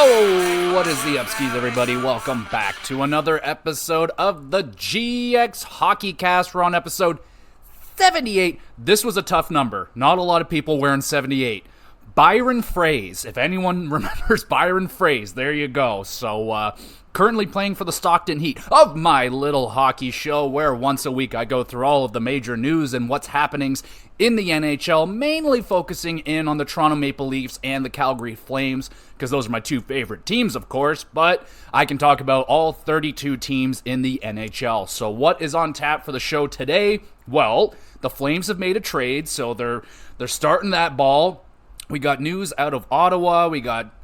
Oh, what is the upskis, everybody? Welcome back to another episode of the GXHockeyCast. We're on episode 78. This was a tough number. Not a lot of people wearing 78. Byron Froese, if anyone remembers Byron Froese, there you go. So, currently playing for the Stockton Heat of my little hockey show, where once a week I go through all of the major news and what's happenings in the NHL, mainly focusing in on the Toronto Maple Leafs and the Calgary Flames, because those are my two favorite teams, of course, but I can talk about all 32 teams in the NHL. So what is on tap for the show today? Well, the Flames have made a trade, so they're starting that ball. We got news out of Ottawa. We got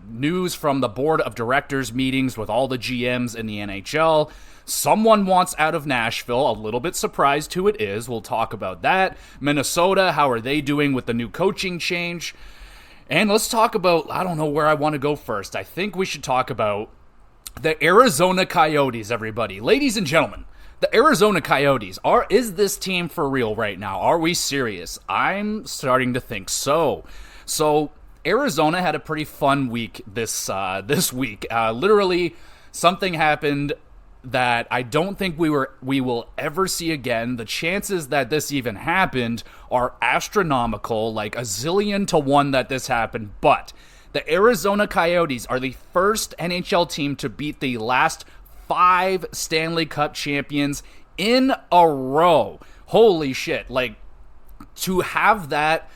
news from the board of directors meetings with all the GMs in the NHL. Someone wants out of Nashville. A little bit surprised who it is. We'll talk about that. Minnesota, how are they doing with the new coaching change? And let's talk about, I don't know where I want to go first. I think we should talk about the Arizona Coyotes, everybody. Ladies and gentlemen, the Arizona Coyotes, is this team for real right now? Are we serious? I'm starting to think so. So Arizona had a pretty fun week this week. Literally, something happened that I don't think we will ever see again. The chances that this even happened are astronomical, like a zillion to one that this happened. But the Arizona Coyotes are the first NHL team to beat the last 5 Stanley Cup champions in a row. Holy shit. Like, to have that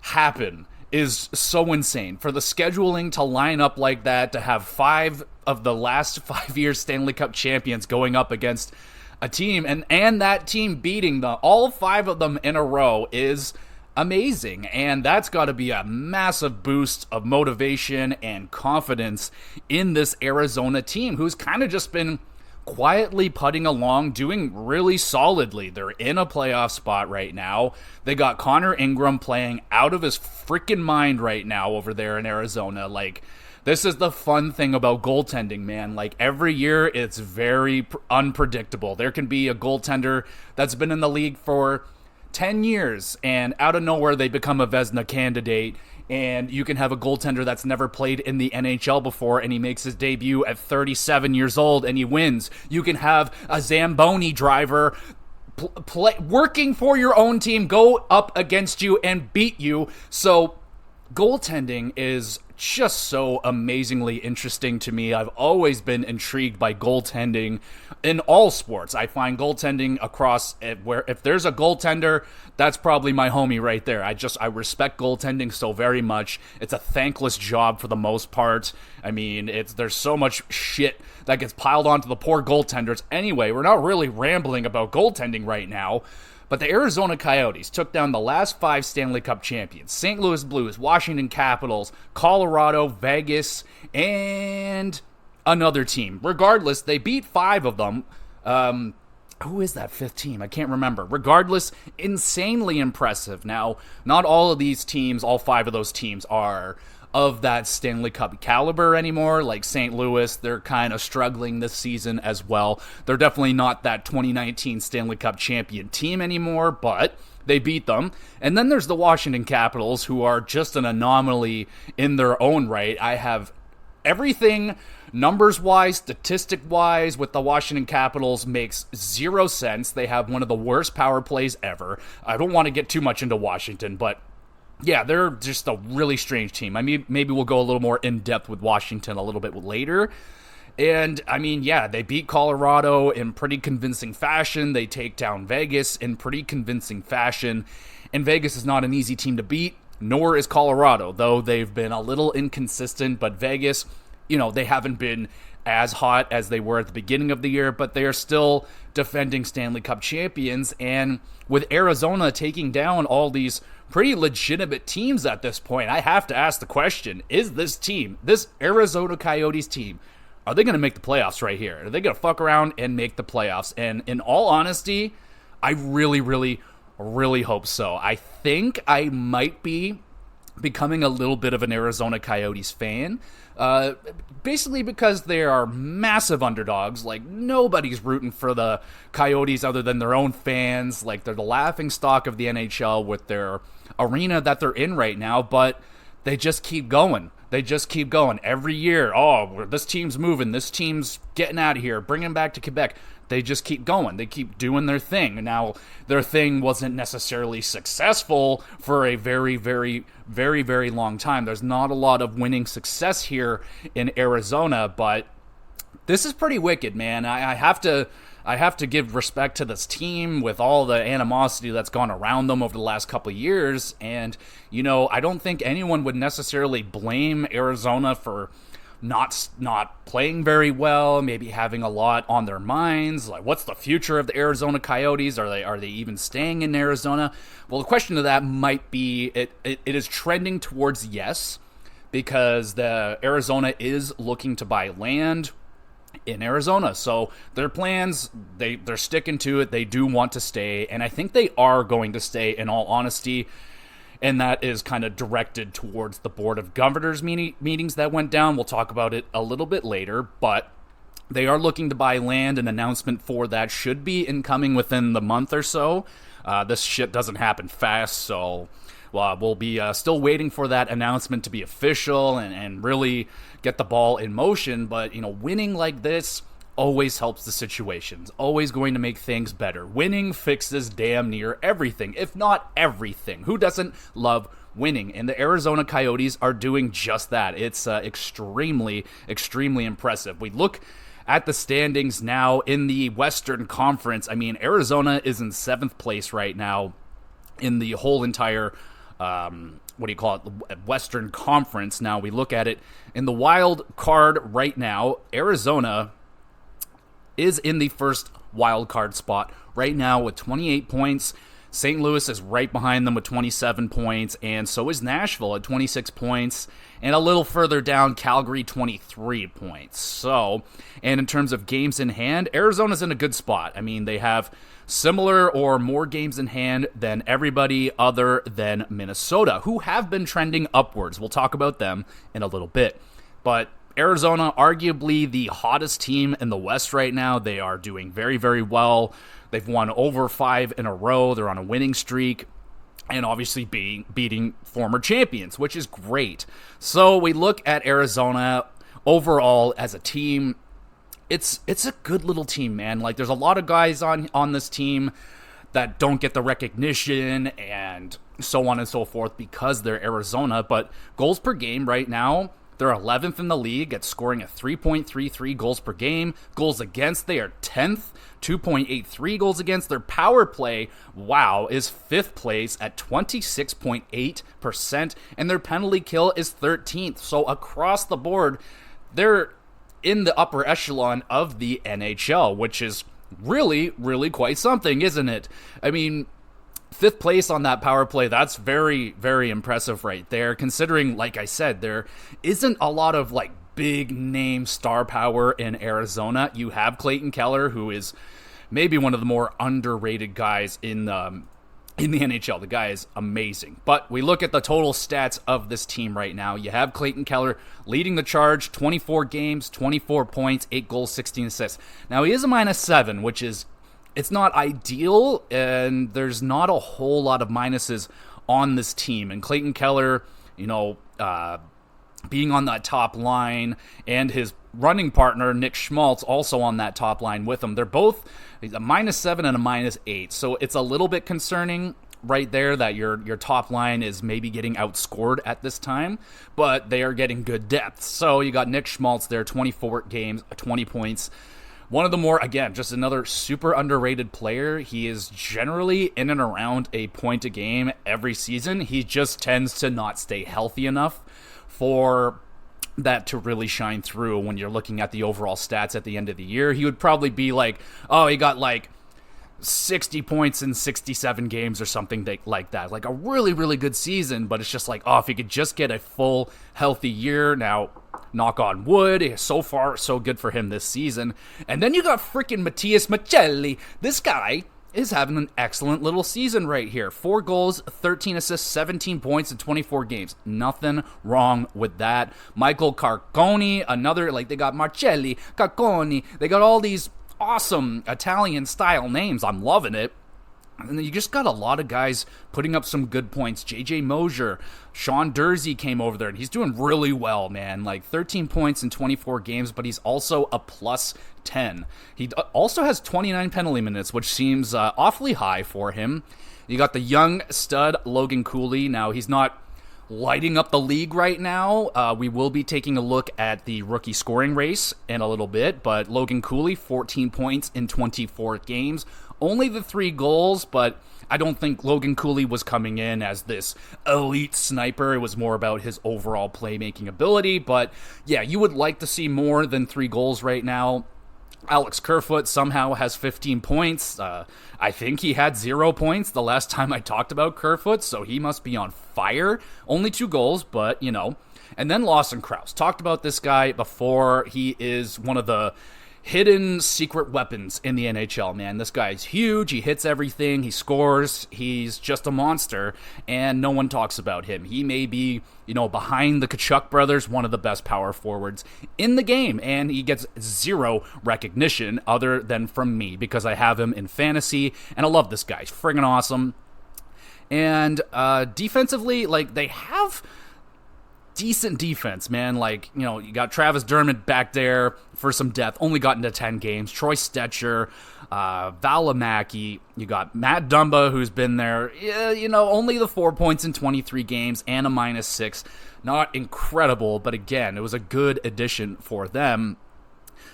happen is so insane. For the scheduling to line up like that, to have 5 of the last 5 years Stanley Cup champions going up against a team, and that team beating all 5 of them in a row is amazing. And that's got to be a massive boost of motivation and confidence in this Arizona team, who's kind of just been quietly putting along, doing really solidly. They're in a playoff spot right now. They got Connor Ingram playing out of his freaking mind right now over there in Arizona. Like, this is the fun thing about goaltending, man. Like, every year it's very unpredictable. There can be a goaltender that's been in the league for 10 years, and out of nowhere they become a Vezina candidate, and you can have a goaltender that's never played in the NHL before, and he makes his debut at 37 years old, and he wins. You can have a Zamboni driver working for your own team go up against you and beat you. So goaltending is just so amazingly interesting to me. I've always been intrigued by goaltending in all sports. I find goaltending across where if there's a goaltender, that's probably my homie right there. I respect goaltending so very much. It's a thankless job for the most part. I mean, there's so much shit that gets piled onto the poor goaltenders. Anyway, we're not really rambling about goaltending right now. But the Arizona Coyotes took down the last 5 Stanley Cup champions: St. Louis Blues, Washington Capitals, Colorado, Vegas, and another team. Regardless, they beat 5 of them. Who is that 5th team? I can't remember. Regardless, insanely impressive. Now, not all of these teams, all 5 of those teams are of that Stanley Cup caliber anymore. Like St. Louis, they're kind of struggling this season as well. They're definitely not that 2019 Stanley Cup champion team anymore, but they beat them. And then there's the Washington Capitals, who are just an anomaly in their own right. I have everything numbers-wise, statistic-wise, with the Washington Capitals makes 0 sense. They have one of the worst power plays ever. I don't want to get too much into Washington, but yeah, they're just a really strange team. I mean, maybe we'll go a little more in-depth with Washington a little bit later. And, I mean, yeah, they beat Colorado in pretty convincing fashion. They take down Vegas in pretty convincing fashion. And Vegas is not an easy team to beat, nor is Colorado, though they've been a little inconsistent. But Vegas, you know, they haven't been as hot as they were at the beginning of the year, but they are still defending Stanley Cup champions. And with Arizona taking down all these pretty legitimate teams at this point, I have to ask the question, is this team, this Arizona Coyotes team, are they going to make the playoffs right here? Are they going to fuck around and make the playoffs? And in all honesty, I really, really, really hope so. I think I might be becoming a little bit of an Arizona Coyotes fan. Basically because they are massive underdogs. Like, nobody's rooting for the Coyotes other than their own fans. Like, they're the laughingstock of the NHL with their arena that they're in right now, but they just keep going. They just keep going every year. Oh, this team's moving. This team's getting out of here. Bring them back to Quebec. They just keep going. They keep doing their thing. Now, their thing wasn't necessarily successful for a very, very, very, very long time. There's not a lot of winning success here in Arizona, but this is pretty wicked, man. I have to give respect to this team with all the animosity that's gone around them over the last couple of years. And, I don't think anyone would necessarily blame Arizona for not playing very well, maybe having a lot on their minds. Like, what's the future of the Arizona Coyotes? Are they even staying in Arizona? Well, the question to that might be, it is trending towards yes, because the Arizona is looking to buy land in Arizona. So their plans, they're sticking to it. They do want to stay, and I think they are going to stay, in all honesty. And that is kind of directed towards the Board of Governors meetings that went down. We'll talk about it a little bit later, but they are looking to buy land. An announcement for that should be incoming within the month or so. This shit doesn't happen fast, so we'll be still waiting for that announcement to be official and really get the ball in motion. But, winning like this always helps the situations, always going to make things better. Winning fixes damn near everything, if not everything. Who doesn't love winning? And the Arizona Coyotes are doing just that. It's extremely, extremely impressive. We look at the standings now in the Western Conference. I mean, Arizona is in 7th place right now in the whole entire Western Conference. Now we look at it in the wild card right now. Arizona is in the first wild card spot right now with 28 points. St. Louis is right behind them with 27 points, and so is Nashville at 26 points, and a little further down, Calgary, 23 points. So, and in terms of games in hand, Arizona's in a good spot. I mean, they have similar or more games in hand than everybody other than Minnesota, who have been trending upwards. We'll talk about them in a little bit. But Arizona, arguably the hottest team in the West right now. They are doing very, very well. They've won over 5 in a row. They're on a winning streak, and obviously beating former champions, which is great. So we look at Arizona overall as a team. It's a good little team, man. Like, there's a lot of guys on this team that don't get the recognition and so on and so forth because they're Arizona. But goals per game right now, they're 11th in the league at scoring at 3.33 goals per game. Goals against, they are 10th, 2.83 goals against. Their power play, is 5th place at 26.8%, and their penalty kill is 13th. So across the board, they're in the upper echelon of the NHL, which is really, really quite something, isn't it? I mean, 5th place on that power play, that's very, very impressive right there, considering, like I said, there isn't a lot of, big name star power in Arizona. You have Clayton Keller, who is maybe one of the more underrated guys in the NHL. The guy is amazing. But we look at the total stats of this team right now. You have Clayton Keller leading the charge, 24 games, 24 points, 8 goals, 16 assists. Now, he is a -7, which is, it's not ideal, and there's not a whole lot of minuses on this team. And Clayton Keller, being on that top line, and his running partner, Nick Schmaltz, also on that top line with him. They're both a -7 and a -8. So it's a little bit concerning right there that your top line is maybe getting outscored at this time, but they are getting good depth. So you got Nick Schmaltz there, 24 games, 20 points. One of the more, again, just another super underrated player. He is generally in and around a point a game every season. He just tends to not stay healthy enough for that to really shine through when you're looking at the overall stats at the end of the year. He would probably be he got 60 points in 67 games or something like that. Like a really, really good season, but it's just if he could just get a full, healthy year. Now, knock on wood, so far, so good for him this season. And then you got freaking Matias Maccelli. This guy is having an excellent little season right here. 4 goals, 13 assists, 17 points in 24 games. Nothing wrong with that. Michael Carconi, another, they got Marcelli, Carconi. They got all these awesome Italian-style names. I'm loving it. And then you just got a lot of guys putting up some good points. JJ Mosier, Sean Dursey came over there, and he's doing really well, man. Like 13 points in 24 games, but he's also a plus 10. He also has 29 penalty minutes, which seems awfully high for him. You got the young stud Logan Cooley. Now, he's not lighting up the league right now. We will be taking a look at the rookie scoring race in a little bit, but Logan Cooley, 14 points in 24 games. Only the 3 goals, but I don't think Logan Cooley was coming in as this elite sniper. It was more about his overall playmaking ability, but yeah, you would like to see more than 3 goals right now. Alex Kerfoot somehow has 15 points. I think he had 0 points the last time I talked about Kerfoot, so he must be on fire. Only 2 goals, but, you know. And then Lawson Krause. Talked about this guy before. He is one of the hidden secret weapons in the NHL, man. This guy's huge. He hits everything. He scores. He's just a monster, and no one talks about him. He may be, behind the Tkachuk brothers, one of the best power forwards in the game, and he gets 0 recognition other than from me because I have him in fantasy, and I love this guy. He's friggin' awesome. And defensively, they have decent defense, man. You got Travis Dermott back there for some depth, only got into 10 games. Troy Stetcher, Valimaki, you got Matt Dumba, who's been there, only the 4 points in 23 games and a -6. Not incredible, but again, it was a good addition for them.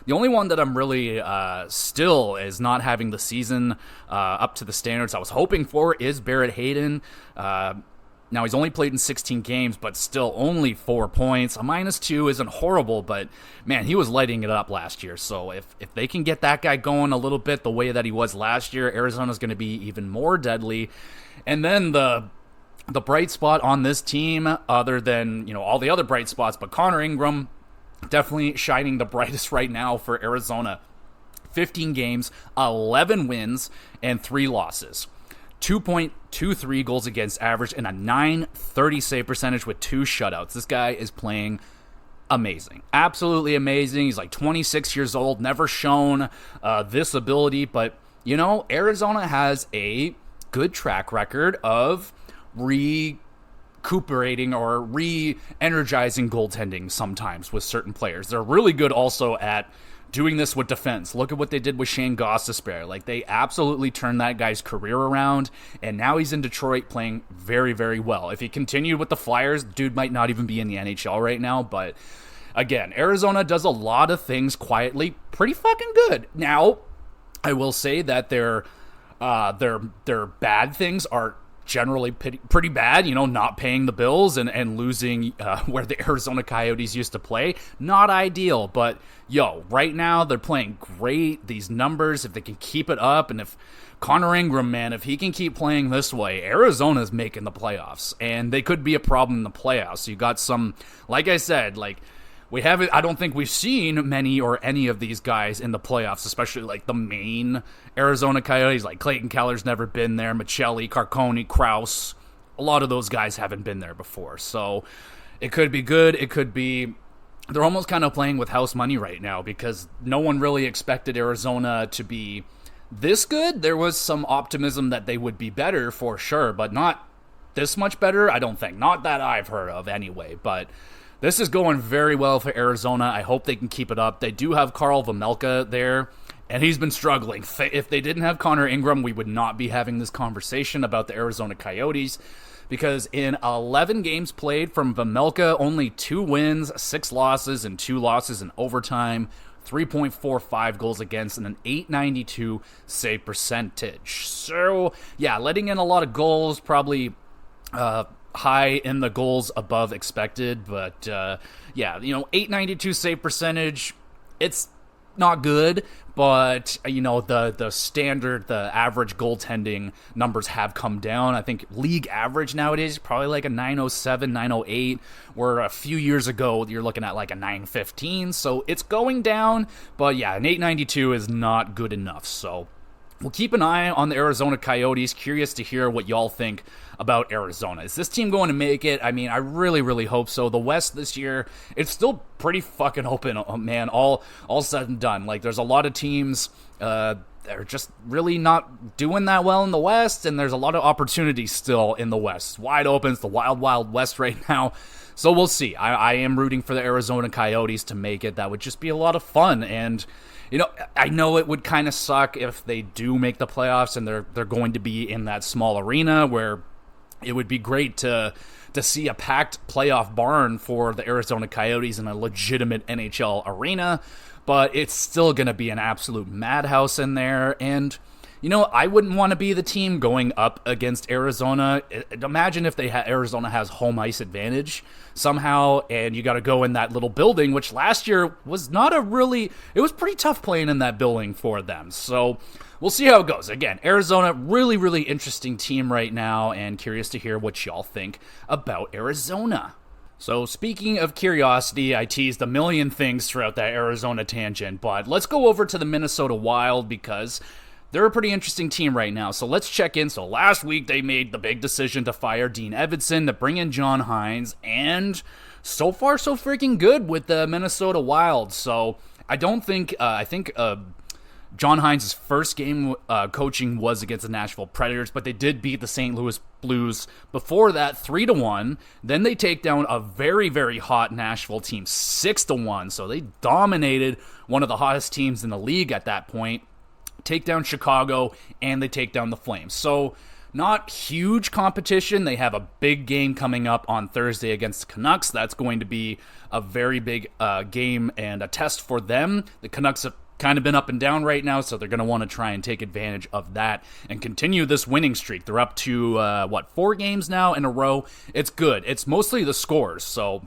The only one that I'm really still is not having the season up to the standards I was hoping for is Barrett Hayden. Now, he's only played in 16 games, but still only 4 points. A -2 isn't horrible, but, man, he was lighting it up last year. So if they can get that guy going a little bit the way that he was last year, Arizona's going to be even more deadly. And then the bright spot on this team, other than, all the other bright spots, but Connor Ingram, definitely shining the brightest right now for Arizona. 15 games, 11 wins, and 3 losses. 2.23 goals against average and a .930 save percentage with 2 shutouts. This guy is playing amazing. Absolutely amazing. He's 26 years old, never shown this ability, but, Arizona has a good track record of recuperating or re-energizing goaltending sometimes with certain players. They're really good also at doing this with defense. Look at what they did with Shane Gostisbehere. They absolutely turned that guy's career around, and now he's in Detroit playing very, very well. If he continued with the Flyers, dude might not even be in the NHL right now, but again, Arizona does a lot of things quietly pretty fucking good. Now, I will say that their bad things are generally pretty bad, not paying the bills and losing where the Arizona Coyotes used to play. Not ideal, but right now they're playing great. These numbers, if they can keep it up, and if Connor Ingram, man, if he can keep playing this way, Arizona's making the playoffs, and they could be a problem in the playoffs. So you got some, like I said, we haven't, I don't think we've seen many or any of these guys in the playoffs, especially the main Arizona Coyotes. Clayton Keller's never been there, Michelli, Carcone, Krause. A lot of those guys haven't been there before. So it could be good. It could be, they're almost kind of playing with house money right now because no one really expected Arizona to be this good. There was some optimism that they would be better for sure, but not this much better, I don't think. Not that I've heard of anyway, but this is going very well for Arizona. I hope they can keep it up. They do have Karl Vejmelka there, and he's been struggling. If they didn't have Connor Ingram, we would not be having this conversation about the Arizona Coyotes, because in 11 games played from Vejmelka, only 2 wins, 6 losses, and 2 losses in overtime, 3.45 goals against, and an .892 save percentage. So, yeah, letting in a lot of goals, probably high in the goals above expected, but .892 save percentage, it's not good, but the standard, the average goaltending numbers have come down. I think league average nowadays is probably a .907, .908, where a few years ago you're looking at a .915, so it's going down, but yeah, an .892 is not good enough. So we'll keep an eye on the Arizona Coyotes. Curious to hear what y'all think about Arizona. Is this team going to make it? I mean, I really, really hope so. The West this year, it's still pretty fucking open, man, all said and done. There's a lot of teams they're just really not doing that well in the West, and there's a lot of opportunity still in the West. It's wide open. It's the wild, wild West right now. So we'll see. I am rooting for the Arizona Coyotes to make it. That would just be a lot of fun. And, I know it would kind of suck if they do make the playoffs and they're going to be in that small arena where it would be great to see a packed playoff barn for the Arizona Coyotes in a legitimate NHL arena. But it's still going to be an absolute madhouse in there. And, I wouldn't want to be the team going up against Arizona. Imagine if Arizona has home ice advantage somehow, and you got to go in that little building, which last year was it was pretty tough playing in that building for them. So we'll see how it goes. Again, Arizona, really, really interesting team right now, and curious to hear what y'all think about Arizona. So speaking of curiosity, I teased a million things throughout that Arizona tangent, but let's go over to the Minnesota Wild because they're a pretty interesting team right now. So let's check in. So last week they made the big decision to fire Dean Evason, to bring in John Hines, and so far so freaking good with the Minnesota Wild. So I think John Hines' first game coaching was against the Nashville Predators, but they did beat the St. Louis Blues before that 3-1. Then they take down a very, very hot Nashville team 6-1. So they dominated one of the hottest teams in the league at that point. Take down Chicago, and they take down the Flames. So not huge competition. They have a big game coming up on Thursday against the Canucks. That's going to be a very big game and a test for them. The Canucks have kind of been up and down right now, so they're going to want to try and take advantage of that and continue this winning streak. They're up to, 4 games now in a row. It's good. It's mostly the scores, so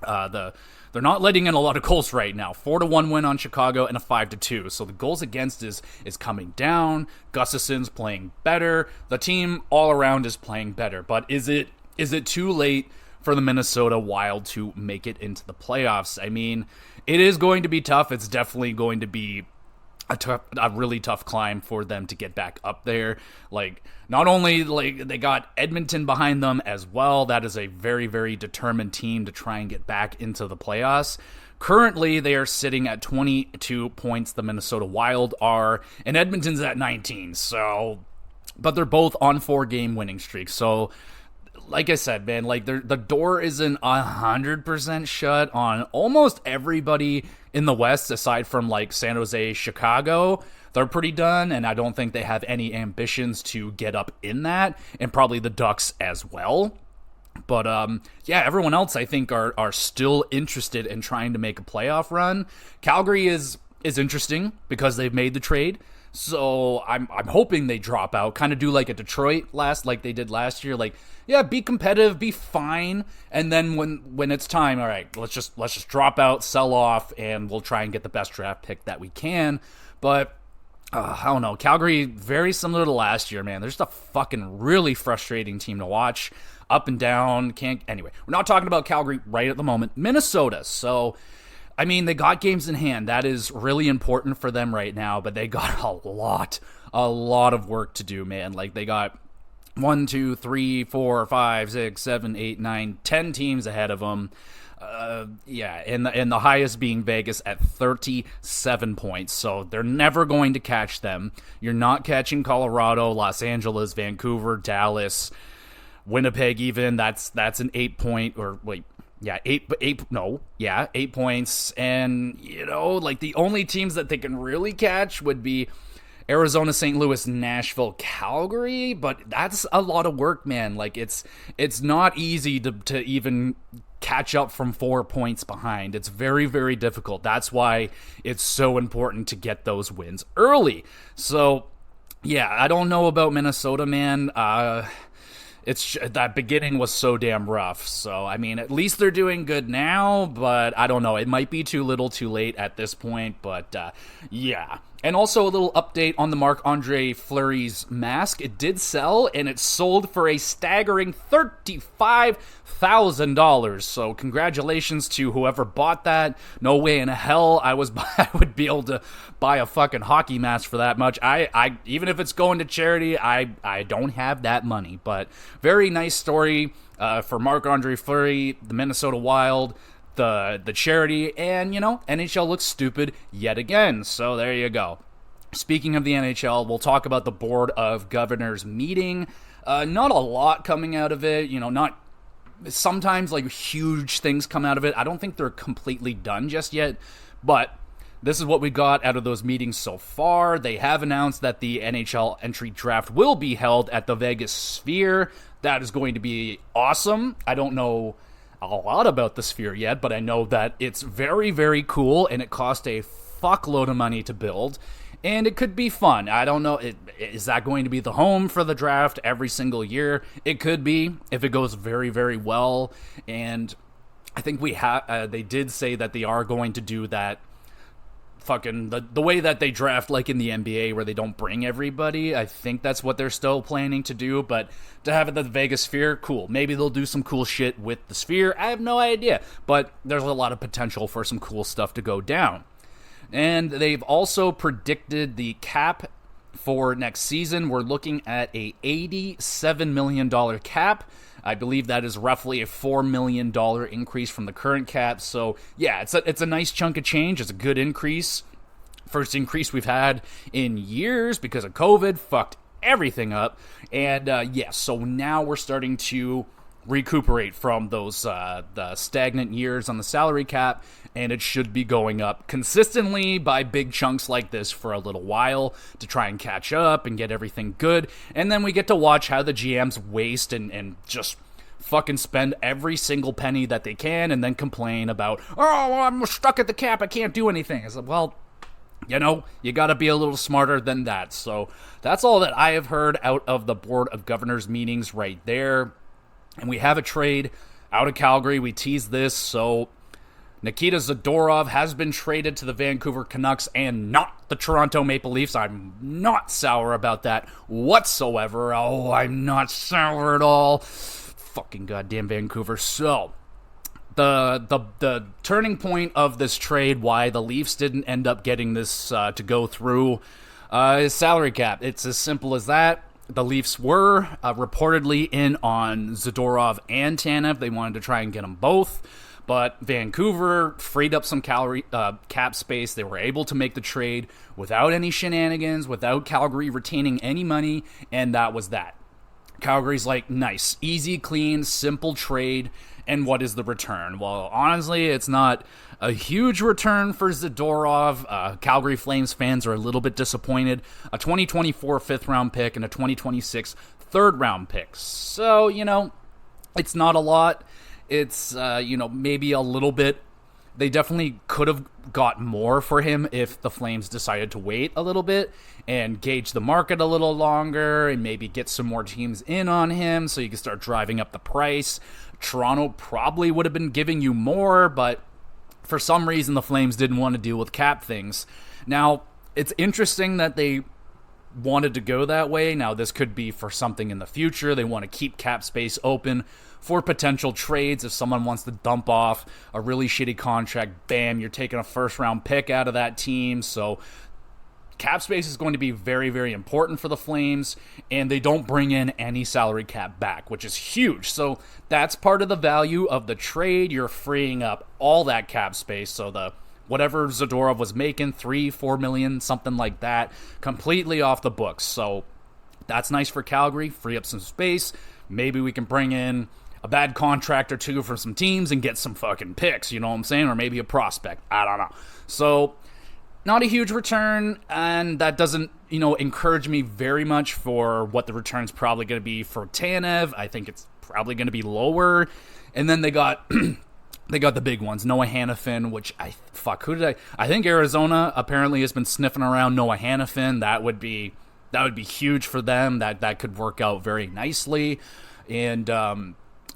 they're not letting in a lot of goals right now. 4-1 win on Chicago and a 5-2. So the goals against is coming down. Gustafsson's playing better. The team all around is playing better. But is it too late for the Minnesota Wild to make it into the playoffs? I mean, it is going to be tough. It's definitely going to be a really tough climb for them to get back up there. Not only they got Edmonton behind them as well. That is a very, very determined team to try and get back into the playoffs. Currently, they are sitting at 22 points. The Minnesota Wild are, and Edmonton's at 19. But they're both on 4-game winning streaks. So, like I said, man, the door isn't 100% shut on almost everybody in the West, aside from San Jose, Chicago. They're pretty done, and I don't think they have any ambitions to get up in that, and probably the Ducks as well. But everyone else I think are still interested in trying to make a playoff run. Calgary is interesting because they've made the trade. So I'm hoping they drop out, kind of do like a Detroit like they did last year. Be competitive, be fine, and then when it's time, all right, let's just drop out, sell off, and we'll try and get the best draft pick that we can. But I don't know, Calgary, very similar to last year, man. They're just a fucking really frustrating team to watch, up and down. Anyway, we're not talking about Calgary right at the moment. Minnesota, so. I mean, they got games in hand. That is really important for them right now, but they got a lot of work to do, man. They got 1, 2, 3, 4, 5, 6, 7, 8, 9, 10 teams ahead of them. And the highest being Vegas at 37 points. So they're never going to catch them. You're not catching Colorado, Los Angeles, Vancouver, Dallas, Winnipeg even. That's an 8 point, or wait. Yeah, 8 points. And, the only teams that they can really catch would be Arizona, St. Louis, Nashville, Calgary. But that's a lot of work, man. It's not easy to even catch up from 4 points behind. It's very, very difficult. That's why it's so important to get those wins early. So, I don't know about Minnesota, man. It's that beginning was so damn rough. So, I mean, at least they're doing good now, but I don't know. It might be too little too late at this point, but And also a little update on the Marc-Andre Fleury's mask. It did sell, and it sold for a staggering $35,000. So congratulations to whoever bought that. No way in hell I would be able to buy a fucking hockey mask for that much. I even if it's going to charity, I don't have that money. But very nice story for Marc-Andre Fleury, the Minnesota Wild, the charity, and NHL looks stupid yet again. So there you go. speaking of the NHL, we'll talk about the Board of Governors meeting. Not a lot coming out of it, not sometimes like huge things come out of it. I don't think they're completely done just yet, but this is what we got out of those meetings so far. They have announced that the NHL entry draft will be held at the Vegas Sphere. That is going to be awesome. I don't know a lot about the Sphere yet, but I know that it's very, very cool, and it cost a fuckload of money to build, and it could be fun. I don't know, is that going to be the home for the draft every single year? It could be, if it goes very, very well, and I think they did say that they are going to do that fucking the way that they draft like in the NBA where they don't bring everybody. I think that's what they're still planning to do, but to have it at the Vegas Sphere, cool. Maybe they'll do some cool shit with the Sphere. I have no idea, but there's a lot of potential for some cool stuff to go down. And they've also predicted the cap for next season. We're looking at a $87 million cap. I believe that is roughly a $4 million increase from the current cap. So, yeah, it's a nice chunk of change. It's a good increase. First increase we've had in years because of COVID. Fucked everything up. And, so now we're starting to recuperate from those the stagnant years on the salary cap, and it should be going up consistently by big chunks like this for a little while to try and catch up and get everything good. And then we get to watch how the GMs waste and just fucking spend every single penny that they can and then complain about, oh, I'm stuck at the cap, I can't do anything. I said, well, you got to be a little smarter than that. So that's all that I have heard out of the Board of Governors meetings right there. And we have a trade out of Calgary. We teased this. So Nikita Zadorov has been traded to the Vancouver Canucks and not the Toronto Maple Leafs. I'm not sour about that whatsoever. Oh, I'm not sour at all. Fucking goddamn Vancouver. So the turning point of this trade, why the Leafs didn't end up getting this to go through, is salary cap. It's as simple as that. The Leafs were reportedly in on Zadorov and Tanev. They wanted to try and get them both, but Vancouver freed up some cap space. They were able to make the trade without any shenanigans, without Calgary retaining any money, and that was that. Calgary's like, nice, easy, clean, simple trade, and what is the return? Well, honestly, it's not a huge return for Zadorov. Calgary Flames fans are a little bit disappointed. A 2024 fifth-round pick and a 2026 third-round pick. So, it's not a lot. It's, maybe a little bit. They definitely could have got more for him if the Flames decided to wait a little bit and gauge the market a little longer and maybe get some more teams in on him so you can start driving up the price. Toronto probably would have been giving you more, but for some reason the Flames didn't want to deal with cap things. Now, it's interesting that they wanted to go that way. Now, this could be for something in the future. They want to keep cap space open for potential trades. If someone wants to dump off a really shitty contract, bam, you're taking a first-round pick out of that team. So cap space is going to be very, very important for the Flames, and they don't bring in any salary cap back, which is huge. So that's part of the value of the trade. You're freeing up all that cap space. So the whatever Zadorov was making, $3-4 million, something like that, completely off the books. So that's nice for Calgary, free up some space. Maybe we can bring in a bad contract or two for some teams and get some fucking picks, you know what I'm saying? Or maybe a prospect. I don't know. So not a huge return, and that doesn't, encourage me very much for what the return's probably going to be for Tanev. I think it's probably going to be lower. And then they got they got the big ones, Noah Hannafin, which I think Arizona apparently has been sniffing around Noah Hannafin. That would be huge for them. That could work out very nicely. And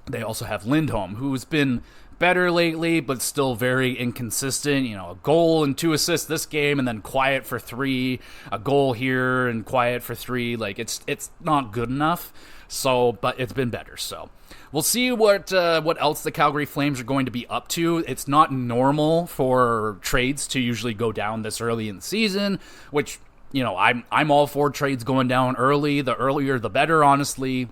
they also have Lindholm, who's been better lately, but still very inconsistent. A goal and 2 assists this game, and then quiet for 3. A goal here and quiet for 3. Like it's not good enough. So, but it's been better. So we'll see what else the Calgary Flames are going to be up to. It's not normal for trades to usually go down this early in the season, which I'm all for trades going down early. The earlier, the better, honestly.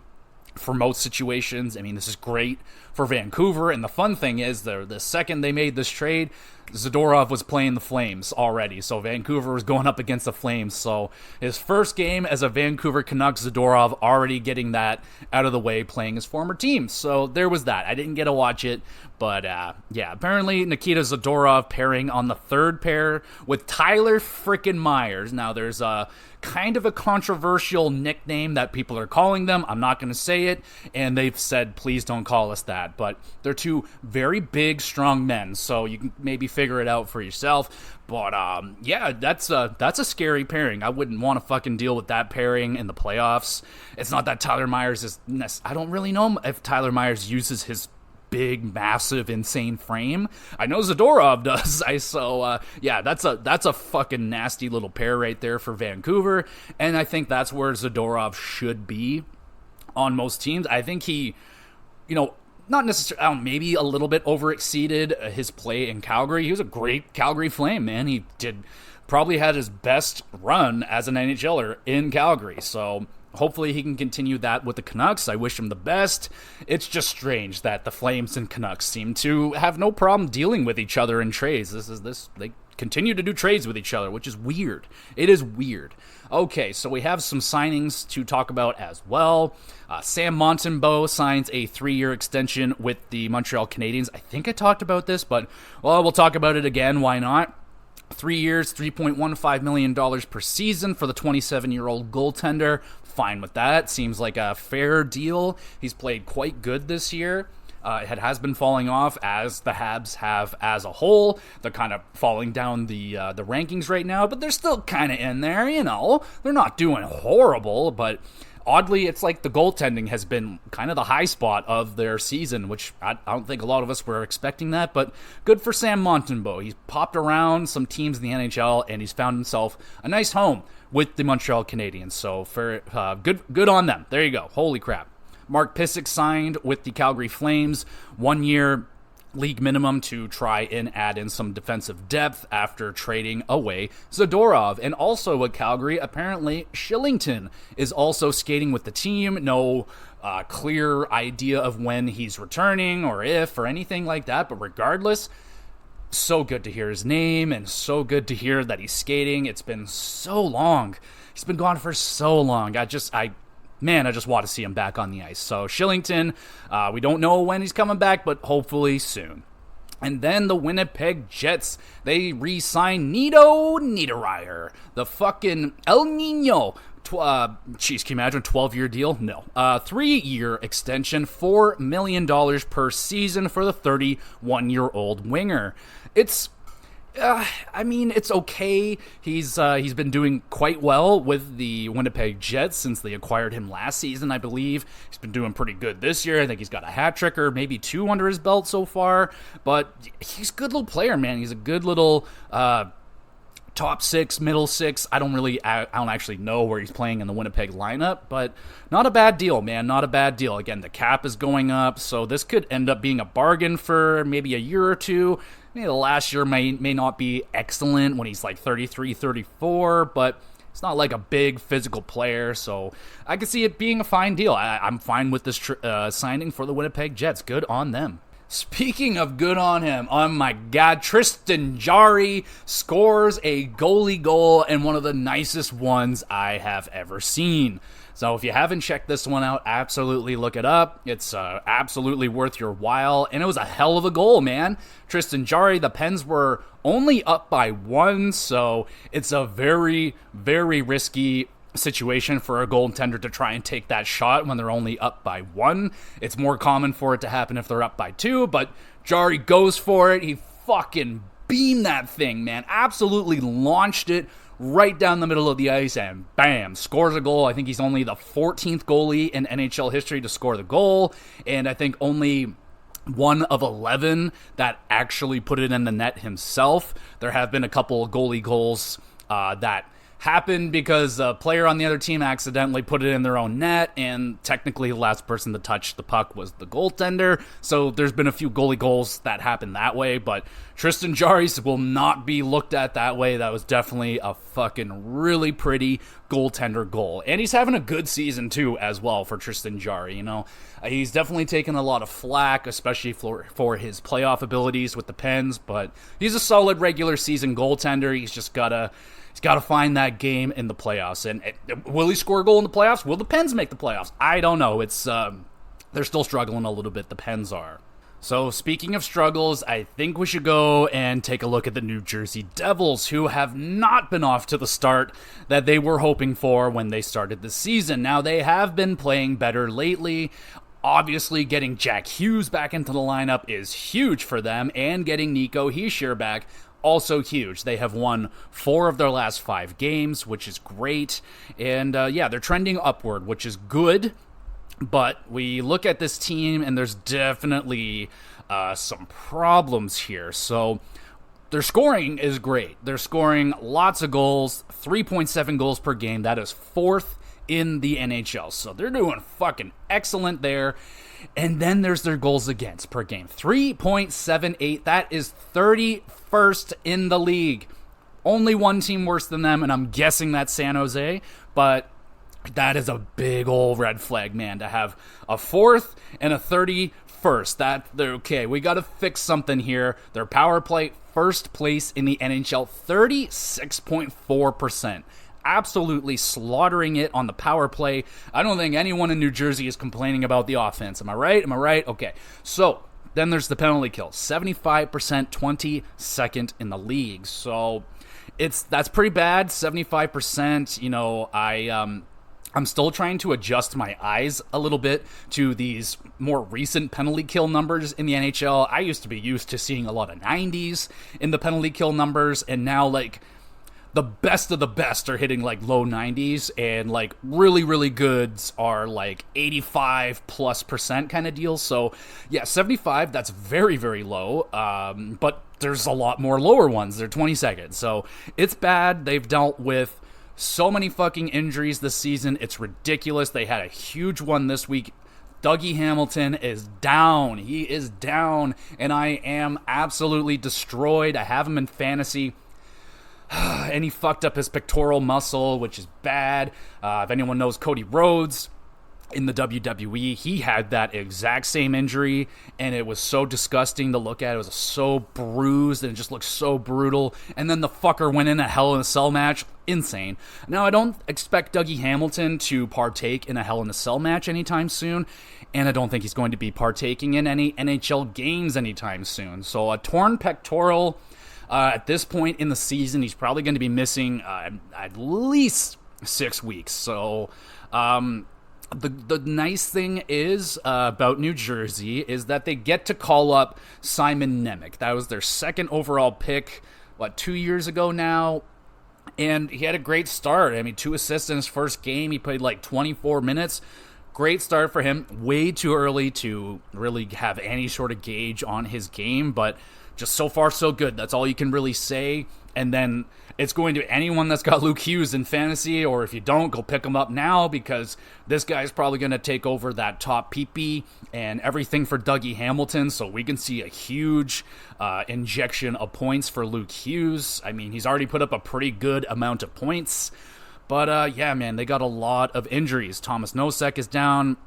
for most situations. I mean, this is great for Vancouver, and the fun thing is the second they made this trade, Zadorov was playing the Flames already, so Vancouver was going up against the Flames. So his first game as a Vancouver Canucks, Zadorov already getting that out of the way, playing his former team. So there was that. I didn't get to watch it, but yeah, apparently Nikita Zadorov pairing on the third pair with Tyler frickin' Myers. Now there's a kind of a controversial nickname that people are calling them. I'm not going to say it, and they've said, please don't call us that. But they're two very big, strong men, so you can maybe figure it out for yourself. But yeah, that's a scary pairing. I wouldn't want to fucking deal with that pairing in the playoffs. It's not that Tyler Myers is... I don't really know if Tyler Myers uses his big, massive, insane frame. I know Zadorov does. Yeah, that's a fucking nasty little pair right there for Vancouver, and I think that's where Zadorov should be on most teams. I think he, not necessarily, maybe a little bit overexceeded his play in Calgary. He was a great Calgary Flame, man. He probably had his best run as an NHLer in Calgary, so hopefully he can continue that with the Canucks. I wish him the best. It's just strange that the Flames and Canucks seem to have no problem dealing with each other in trades. They continue to do trades with each other, which is weird. It is weird. Okay, so we have some signings to talk about as well. Sam Montembeault signs a 3-year extension with the Montreal Canadiens. I think I talked about this, but we'll talk about it again. Why not? 3 years, $3.15 million per season for the 27-year-old goaltender. Fine with that. Seems like a fair deal. He's played quite good this year. It has been falling off, as the Habs have as a whole. They're kind of falling down the rankings right now, but they're still kind of in there, They're not doing horrible, but oddly, it's like the goaltending has been kind of the high spot of their season, which I don't think a lot of us were expecting that, but good for Sam Montembeault. He's popped around some teams in the NHL, and he's found himself a nice home with the Montreal Canadiens, so for good on them. There you go. Holy crap. Mark Pysyk signed with the Calgary Flames, 1 year league minimum to try and add in some defensive depth after trading away Zadorov. And also with Calgary, apparently Shillington is also skating with the team. No clear idea of when he's returning or if or anything like that, but regardless, so good to hear his name and so good to hear that he's skating. It's been so long. He's been gone for so long. I just want to see him back on the ice. So Shillington, we don't know when he's coming back, but hopefully soon. And then the Winnipeg Jets, they re-signed Nito Niederreiter, the fucking El Nino. Can you imagine, 12-year deal? No. 3-year extension, $4 million per season for the 31-year-old winger. It's okay. He's been doing quite well with the Winnipeg Jets since they acquired him last season, I believe. He's been doing pretty good this year. I think he's got a hat trick or maybe 2 under his belt so far. But he's a good little player, man. He's a good little top 6, middle 6. I don't actually know where he's playing in the Winnipeg lineup, but not a bad deal, man. Not a bad deal. Again, the cap is going up, so this could end up being a bargain for maybe a year or two. Maybe the last year may not be excellent when he's like 33, 34, but it's not like a big physical player, so I can see it being a fine deal. I'm fine with this signing for the Winnipeg Jets. Good on them. Speaking of good on him, oh my God, Tristan Jarry scores a goalie goal, and one of the nicest ones I have ever seen. So if you haven't checked this one out, absolutely look it up. It's absolutely worth your while, and it was a hell of a goal, man. Tristan Jarry, the Pens were only up by 1, so it's a very, very risky situation for a goaltender to try and take that shot when they're only up by 1. It's more common for it to happen if they're up by 2, but Jarry goes for it. He fucking beamed that thing, man. Absolutely launched it right down the middle of the ice and bam, scores a goal. I think he's only the 14th goalie in NHL history to score the goal, and I think only 1 of 11 that actually put it in the net himself. There have been a couple of goalie goals that happened because a player on the other team accidentally put it in their own net, and technically the last person to touch the puck was the goaltender. So there's been a few goalie goals that happened that way, but Tristan Jarry's will not be looked at that way. That was definitely a fucking really pretty goaltender goal. And he's having a good season too as well for Tristan Jarry, you know. He's definitely taken a lot of flack, especially for his playoff abilities with the Pens, but he's a solid regular season goaltender. He's got to find that game in the playoffs. And will he score a goal in the playoffs? Will the Pens make the playoffs? I don't know. They're still struggling a little bit. The Pens are. So speaking of struggles, I think we should go and take a look at the New Jersey Devils, who have not been off to the start that they were hoping for when they started the season. Now, they have been playing better lately. Obviously, getting Jack Hughes back into the lineup is huge for them, and getting Nico Hischier back, also huge. They have won 4 of their last 5 games, which is great. And they're trending upward, which is good. But we look at this team, and there's definitely some problems here. So their scoring is great. They're scoring lots of goals, 3.7 goals per game. That is 4th in the NHL. So they're doing fucking excellent there. And then there's their goals against per game. 3.78. That is 31st in the league. Only one team worse than them, and I'm guessing that's San Jose. But that is a big old red flag, man, to have a 4th and a 31st. Okay, we got to fix something here. Their power play, 1st place in the NHL, 36.4%. Absolutely slaughtering it on the power play. I don't think anyone in New Jersey is complaining about the offense. Am I right? Okay. So then there's the penalty kill. 75%, 22nd in the league. So that's pretty bad. 75%. You know, I'm still trying to adjust my eyes a little bit to these more recent penalty kill numbers in the NHL. I used to be used to seeing a lot of 90s in the penalty kill numbers, and now like the best of the best are hitting like low 90s, and like really, really goods are like 85+% kind of deals. So yeah, 75, that's very, very low. But there's a lot more lower ones. They're 22nd. So it's bad. They've dealt with so many fucking injuries this season. It's ridiculous. They had a huge one this week. Dougie Hamilton is down. He is down, and I am absolutely destroyed. I have him in fantasy. And he fucked up his pectoral muscle, which is bad. If anyone knows Cody Rhodes in the WWE, he had that exact same injury, and it was so disgusting to look at. It was so bruised, and it just looked so brutal. And then the fucker went in a Hell in a Cell match. Insane. Now, I don't expect Dougie Hamilton to partake in a Hell in a Cell match anytime soon, and I don't think he's going to be partaking in any NHL games anytime soon. So a torn pectoral. At this point in the season, he's probably going to be missing at least 6 weeks. So the nice thing is about New Jersey is that they get to call up Simon Nemec. That was their 2nd overall pick, 2 years ago now? And he had a great start. I mean, 2 assists in his first game. He played like 24 minutes. Great start for him. Way too early to really have any sort of gauge on his game, but just so far so good. That's all you can really say. And then it's going to anyone that's got Luke Hughes in fantasy, or if you don't, go pick him up now, because this guy's probably going to take over that top PP and everything for Dougie Hamilton. So we can see a huge injection of points for Luke Hughes. I mean, he's already put up a pretty good amount of points. But yeah, man, they got a lot of injuries. Thomas Nosek is down.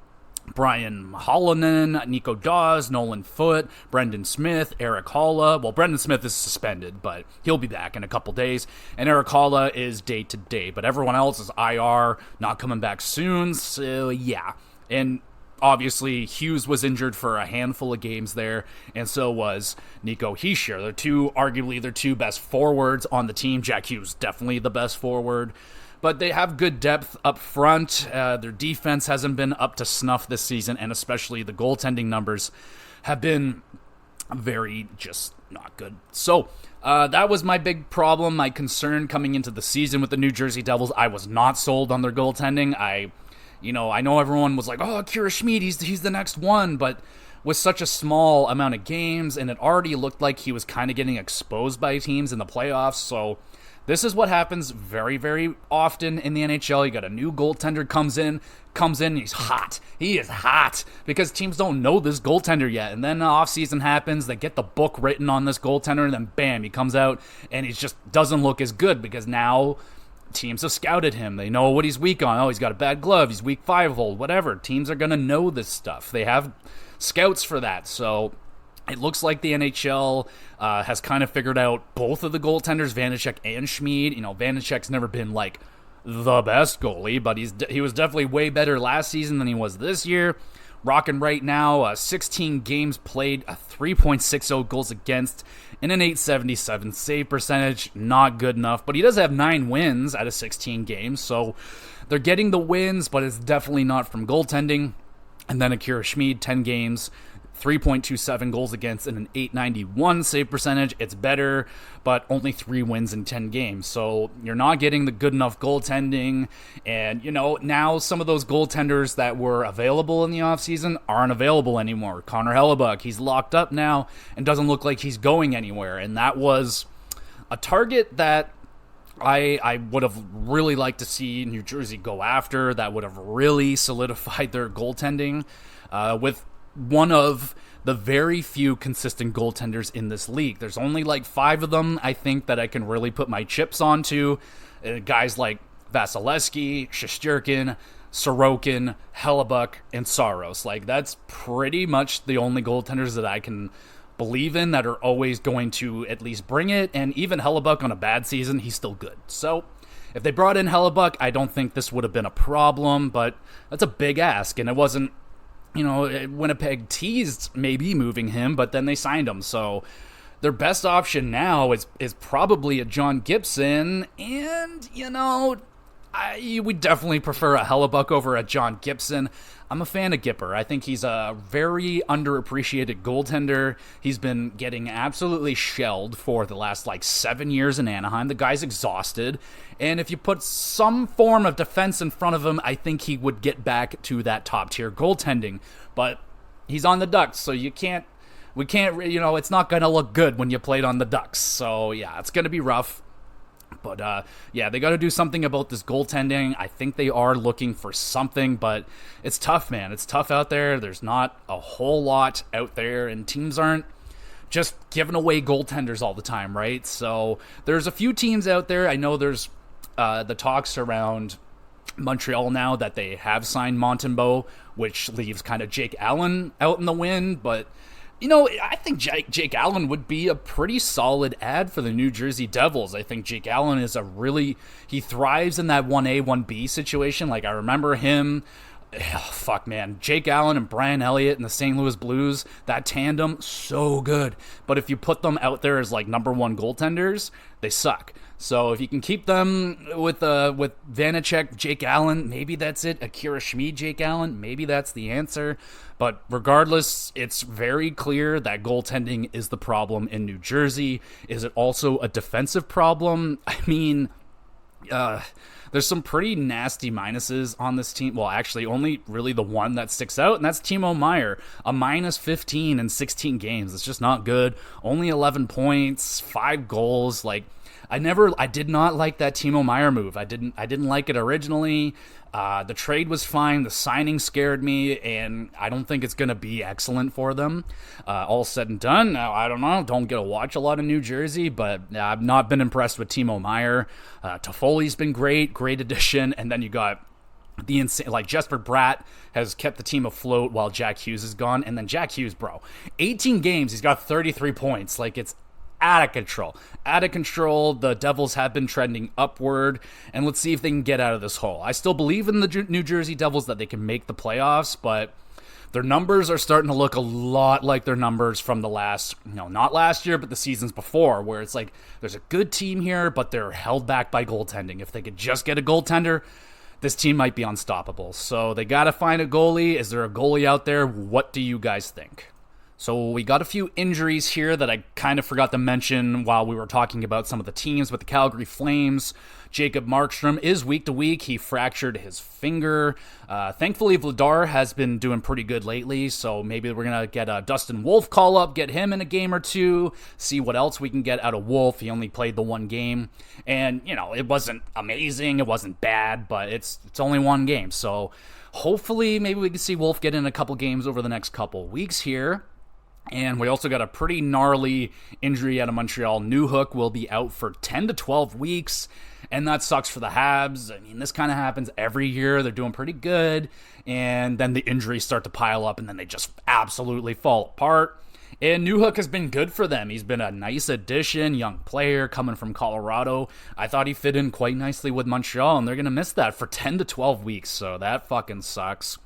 Brian Hollonen, Nico Dawes, Nolan Foote, Brendan Smith, Eric Halla. Well, Brendan Smith is suspended, but he'll be back in a couple days. And Eric Halla is day-to-day. But everyone else is IR, not coming back soon. So, yeah. And obviously, Hughes was injured for a handful of games there, and so was Nico Hischier. They're arguably their 2 best forwards on the team. Jack Hughes, definitely the best forward. But they have good depth up front. Their defense hasn't been up to snuff this season, and especially the goaltending numbers have been very just not good. So that was my big problem, my concern coming into the season with the New Jersey Devils. I was not sold on their goaltending. I know everyone was like, oh, Kira Schmid, he's the next one, but with such a small amount of games, and it already looked like he was kind of getting exposed by teams in the playoffs, so This is what happens very, very often in the NHL. You got a new goaltender comes in, and he's hot. He is hot because teams don't know this goaltender yet. And then the offseason happens, they get the book written on this goaltender, and then bam, he comes out and he just doesn't look as good because now teams have scouted him. They know what he's weak on. Oh, he's got a bad glove. He's weak 5-hole, whatever. Teams are going to know this stuff. They have scouts for that. So it looks like the NHL has kind of figured out both of the goaltenders, Vanecek and Schmid. You know, Vanecek's never been like the best goalie, but he was definitely way better last season than he was this year. Rocking right now, 16 games played, a 3.60 goals against, and an 877 save percentage. Not good enough, but he does have 9 wins out of 16 games, so they're getting the wins, but it's definitely not from goaltending. And then Akira Schmid, 10 games, 3.27 goals against, and an 891 save percentage. It's better, but only 3 wins in 10 games. So you're not getting the good enough goaltending. And, you know, now some of those goaltenders that were available in the offseason aren't available anymore. Connor Hellebuck, he's locked up now and doesn't look like he's going anywhere. And that was a target that I would have really liked to see New Jersey go after. That would have really solidified their goaltending with one of the very few consistent goaltenders in this league. There's only like 5 of them, I think, that I can really put my chips onto. Guys like Vasilevsky, Shesterkin, Sorokin, Hellebuck, and Saros. Like, that's pretty much the only goaltenders that I can believe in that are always going to at least bring it. And even Hellebuck on a bad season, he's still good. So if they brought in Hellebuck, I don't think this would have been a problem, but that's a big ask, and it wasn't. You know, Winnipeg teased maybe moving him, but then they signed him. So their best option now is probably a John Gibson. And, you know, we definitely prefer a Hellebuck over a John Gibson. I'm a fan of Gipper. I think he's a very underappreciated goaltender. He's been getting absolutely shelled for the last 7 years in Anaheim. The guy's exhausted. And if you put some form of defense in front of him, I think he would get back to that top tier goaltending. But he's on the Ducks, so we can't, it's not going to look good when you played on the Ducks. So yeah, it's going to be rough. But, they got to do something about this goaltending. I think they are looking for something, but it's tough, man. It's tough out there. There's not a whole lot out there, and teams aren't just giving away goaltenders all the time, right? So there's a few teams out there. I know there's the talks around Montreal now that they have signed Montembeault, which leaves kind of Jake Allen out in the wind, but you know, I think Jake Allen would be a pretty solid ad for the New Jersey Devils. I think Jake Allen is he thrives in that 1A, 1B situation. Like, I remember him, Jake Allen and Brian Elliott in the St. Louis Blues, that tandem, so good. But if you put them out there as number 1 goaltenders, they suck. So if you can keep them with Vanecek, Jake Allen, maybe that's it. Akira Schmid, Jake Allen, maybe that's the answer. But regardless, it's very clear that goaltending is the problem in New Jersey. Is it also a defensive problem? I mean, there's some pretty nasty minuses on this team. Well, actually, only really the one that sticks out, and that's Timo Meier. A minus 15 in 16 games. It's just not good. Only 11 points, 5 goals. I did not like that Timo Meier move. I didn't like it originally. The trade was fine. The signing scared me, and I don't think it's going to be excellent for them. All said and done. Now, I don't know. Don't get to watch a lot of New Jersey, but I've not been impressed with Timo Meier. Toffoli's been great addition, and then you got the insane, Jesper Bratt has kept the team afloat while Jack Hughes is gone, and then Jack Hughes, 18 games, he's got 33 points. It's out of control. The Devils have been trending upward, and let's see if they can get out of this hole. I still believe in the New Jersey Devils that they can make the playoffs, but their numbers are starting to look a lot like their numbers from the not last year, but the seasons before, where it's there's a good team here, but they're held back by goaltending. If they could just get a goaltender, this team might be unstoppable. So they got to find a goalie. Is there a goalie out there? What do you guys think? So we got a few injuries here that I kind of forgot to mention while we were talking about some of the teams with the Calgary Flames. Jacob Markstrom is week to week. He fractured his finger. Thankfully, Vladar has been doing pretty good lately, so maybe we're going to get a Dustin Wolf call-up, get him in a game or two, see what else we can get out of Wolf. He only played the one game, and, it wasn't amazing, it wasn't bad, but it's only one game, so hopefully maybe we can see Wolf get in a couple games over the next couple weeks here. And we also got a pretty gnarly injury out of Montreal. Newhook will be out for 10 to 12 weeks, and that sucks for the Habs. I mean, this kind of happens every year. They're doing pretty good, and then the injuries start to pile up, and then they just absolutely fall apart. And Newhook has been good for them. He's been a nice addition, young player coming from Colorado. I thought he fit in quite nicely with Montreal, and they're going to miss that for 10 to 12 weeks, so that fucking sucks.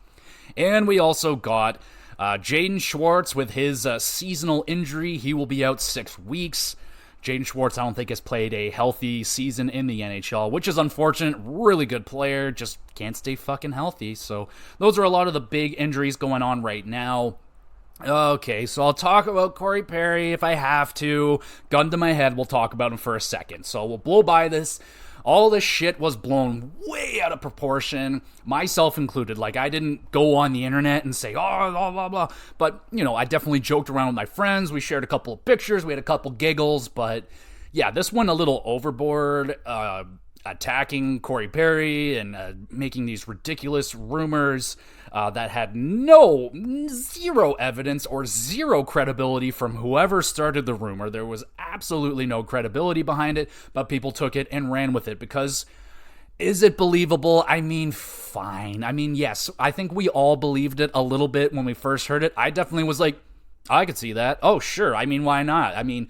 And we also got Jaden Schwartz with his seasonal injury. He will be out 6 weeks. Jaden Schwartz, I don't think, has played a healthy season in the NHL, which is unfortunate. Really good player, just can't stay fucking healthy. So those are a lot of the big injuries going on right now. Okay, so I'll talk about Corey Perry if I have to. Gun to my head, we'll talk about him for a second. So we'll blow by this. All this shit was blown way out of proportion, myself included. Like, I didn't go on the internet and say, oh, blah, blah, blah. But, I definitely joked around with my friends. We shared a couple of pictures. We had a couple giggles. But, yeah, this went a little overboard, attacking Corey Perry and making these ridiculous rumors that had zero evidence or zero credibility from whoever started the rumor. There was absolutely no credibility behind it, but people took it and ran with it because, is it believable? I mean, fine. I mean, yes, I think we all believed it a little bit when we first heard it. I definitely was like, I could see that. Oh, sure. I mean, why not? I mean,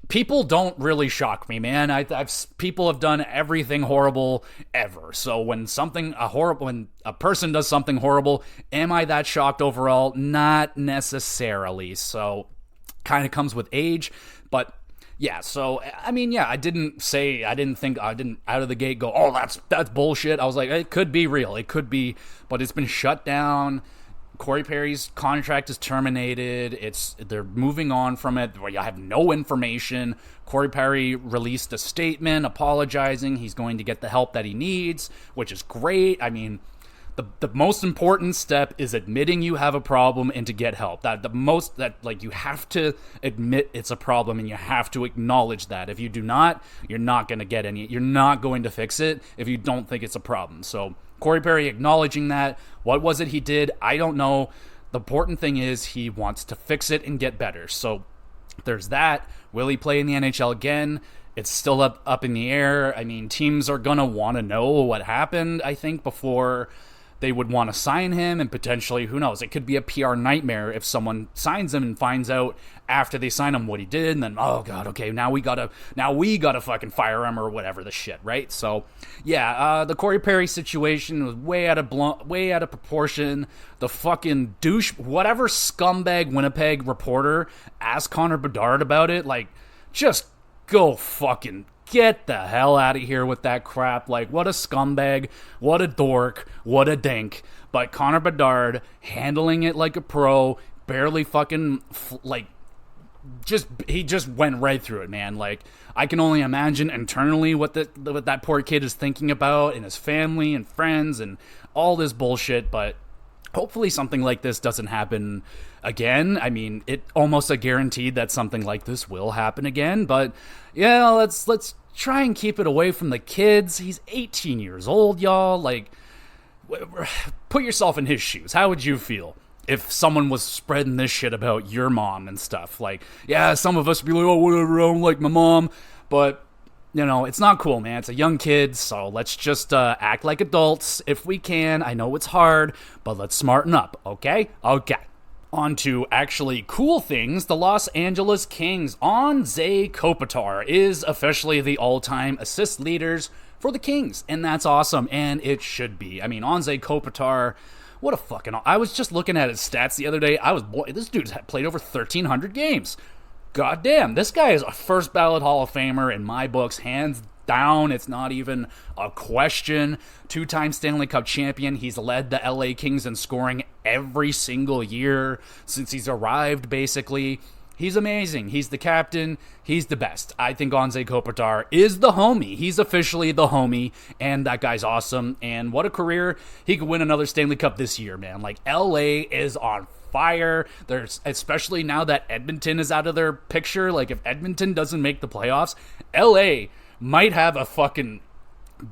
people don't really shock me, man. People have done everything horrible ever. So when a person does something horrible, am I that shocked overall? Not necessarily. So kind of comes with age, but yeah. So I mean, yeah, I didn't out of the gate go, oh, that's bullshit. I was like, it could be real, it could be, but it's been shut down. Corey Perry's contract is terminated. They're moving on from it. I have no information. Corey Perry released a statement apologizing. He's going to get the help that he needs, which is great. I mean, the most important step is admitting you have a problem and to get help. You have to admit it's a problem and you have to acknowledge that. If you do not, you're not going to get any. You're not going to fix it if you don't think it's a problem. So Corey Perry acknowledging that. What was it he did? I don't know. The important thing is he wants to fix it and get better. So there's that. Will he play in the NHL again? It's still up in the air. I mean, teams are going to want to know what happened, I think, before they would want to sign him, and potentially, who knows, it could be a PR nightmare if someone signs him and finds out after they sign him what he did, and then, oh god, okay, now we gotta fucking fire him or whatever the shit, right? So yeah, the Corey Perry situation was way out of proportion. The fucking douche, whatever scumbag Winnipeg reporter asked Connor Bedard about it, like, just go fucking get the hell out of here with that crap. Like, what a scumbag, what a dork, what a dink. But Connor Bedard handling it like a pro, barely fucking, he just went right through it, man. Like, I can only imagine internally what that poor kid is thinking about, and his family and friends and all this bullshit, but hopefully something like this doesn't happen again. I mean, it almost a guaranteed that something like this will happen again, but yeah, let's try and keep it away from the kids. He's 18 years old, y'all. Like, put yourself in his shoes. How would you feel if someone was spreading this shit about your mom and stuff? Like, yeah, some of us would be like, oh, whatever, I don't like my mom, but it's not cool, man. It's a young kid, so let's just act like adults if we can. I know it's hard, but let's smarten up, okay? Okay. On to actually cool things. The Los Angeles Kings, Anze Kopitar, is officially the all-time assist leaders for the Kings, and that's awesome, and it should be. I mean, Anze Kopitar, what a fucking... I was just looking at his stats the other day. This dude's played over 1,300 games. God damn, this guy is a first ballot Hall of Famer in my books, hands down. It's not even a question. 2-time Stanley Cup champion. He's led the LA Kings in scoring every single year since he's arrived, basically. He's amazing. He's the captain. He's the best. I think Anze Kopitar is the homie. He's officially the homie, and that guy's awesome. And what a career. He could win another Stanley Cup this year, man. Like, LA is on fire. There's, especially now that Edmonton is out of their picture. Like, if Edmonton doesn't make the playoffs, LA might have a fucking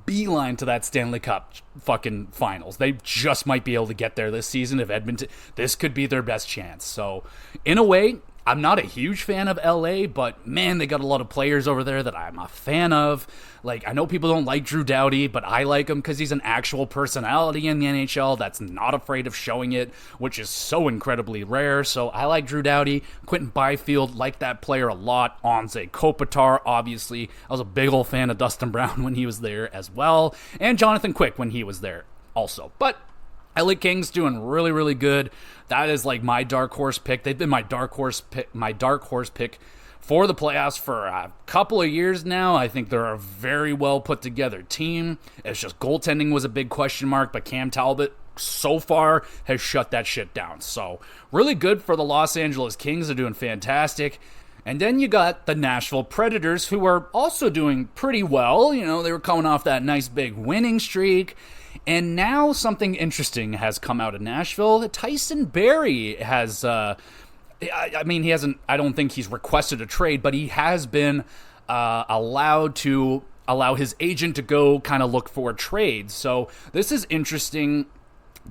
beeline to that Stanley Cup fucking finals. They just might be able to get there this season. If Edmonton, this could be their best chance. So, in a way, I'm not a huge fan of LA, but man, they got a lot of players over there that I'm a fan of. Like, I know people don't like Drew Doughty, but I like him because he's an actual personality in the NHL that's not afraid of showing it, which is so incredibly rare. So I like Drew Doughty. Quentin Byfield, like that player a lot. Anze Kopitar, obviously. I was a big old fan of Dustin Brown when he was there as well. And Jonathan Quick when he was there also. But LA Kings doing really, really good. That is like my dark horse pick. They've been my dark horse pick for the playoffs for a couple of years now. I think they're a very well put together team. It's just goaltending was a big question mark, but Cam Talbot so far has shut that shit down. So really good for the Los Angeles Kings. They're doing fantastic. And then you got the Nashville Predators, who are also doing pretty well. You know, they were coming off that nice big winning streak. And now something interesting has come out of Nashville. Tyson Barrie has, I mean, he hasn't, I don't think he's requested a trade, but he has been allowed to allow his agent to go kind of look for a trade. So this is interesting,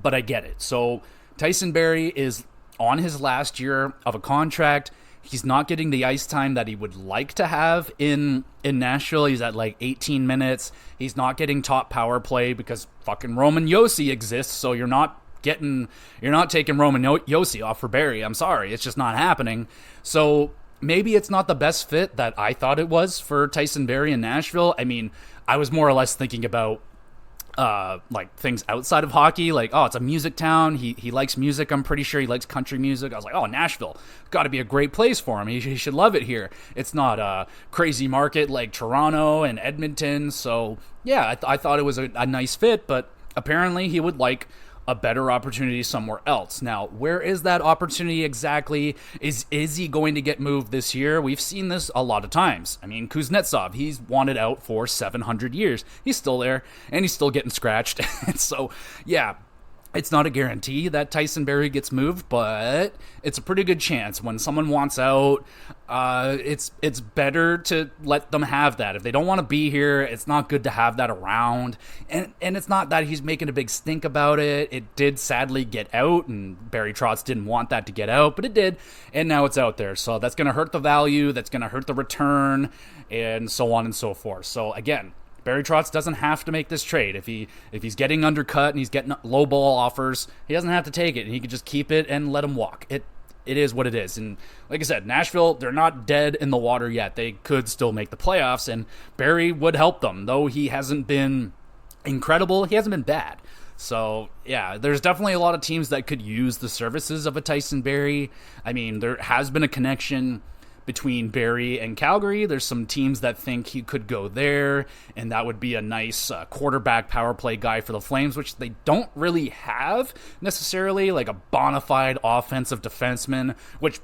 but I get it. So Tyson Barrie is on his last year of a contract. He's not getting the ice time that he would like to have in Nashville. He's at like 18 minutes. He's not getting top power play because fucking Roman Josi exists. So you're not taking Roman Josi off for Barrie. I'm sorry. It's just not happening. So maybe it's not the best fit that I thought it was for Tyson Barrie in Nashville. I mean, I was more or less thinking about like things outside of hockey, like, oh, it's a music town. He likes music. I'm pretty sure he likes country music. I was like, oh, Nashville, got to be a great place for him. He should love it here. It's not a crazy market like Toronto and Edmonton. So yeah, I thought it was a nice fit, but apparently he would like a better opportunity somewhere else. Now, where is that opportunity exactly? Is he going to get moved this year? We've seen this a lot of times. I mean, Kuznetsov, he's wanted out for 700 years. He's still there, and he's still getting scratched. So, yeah, it's not a guarantee that Tyson Barrie gets moved, but it's a pretty good chance. When someone wants out, it's better to let them have that. If they don't want to be here, it's not good to have that around. And it's not that he's making a big stink about it. It did sadly get out, and Barry Trotz didn't want that to get out, but it did, and now it's out there. So that's going to hurt the value, that's going to hurt the return, and so on and so forth. So again, Barry Trotz doesn't have to make this trade. If he's getting undercut and he's getting low ball offers, he doesn't have to take it, and he can just keep it and let him walk. It is what it is. And like I said, Nashville, they're not dead in the water yet. They could still make the playoffs, and Barry would help them. Though he hasn't been incredible, he hasn't been bad. So, yeah, there's definitely a lot of teams that could use the services of a Tyson Barrie. I mean, there has been a connection between Barrie and Calgary. There's some teams that think he could go there, and that would be a nice quarterback power play guy for the Flames, which they don't really have necessarily, like a bona fide offensive defenseman, which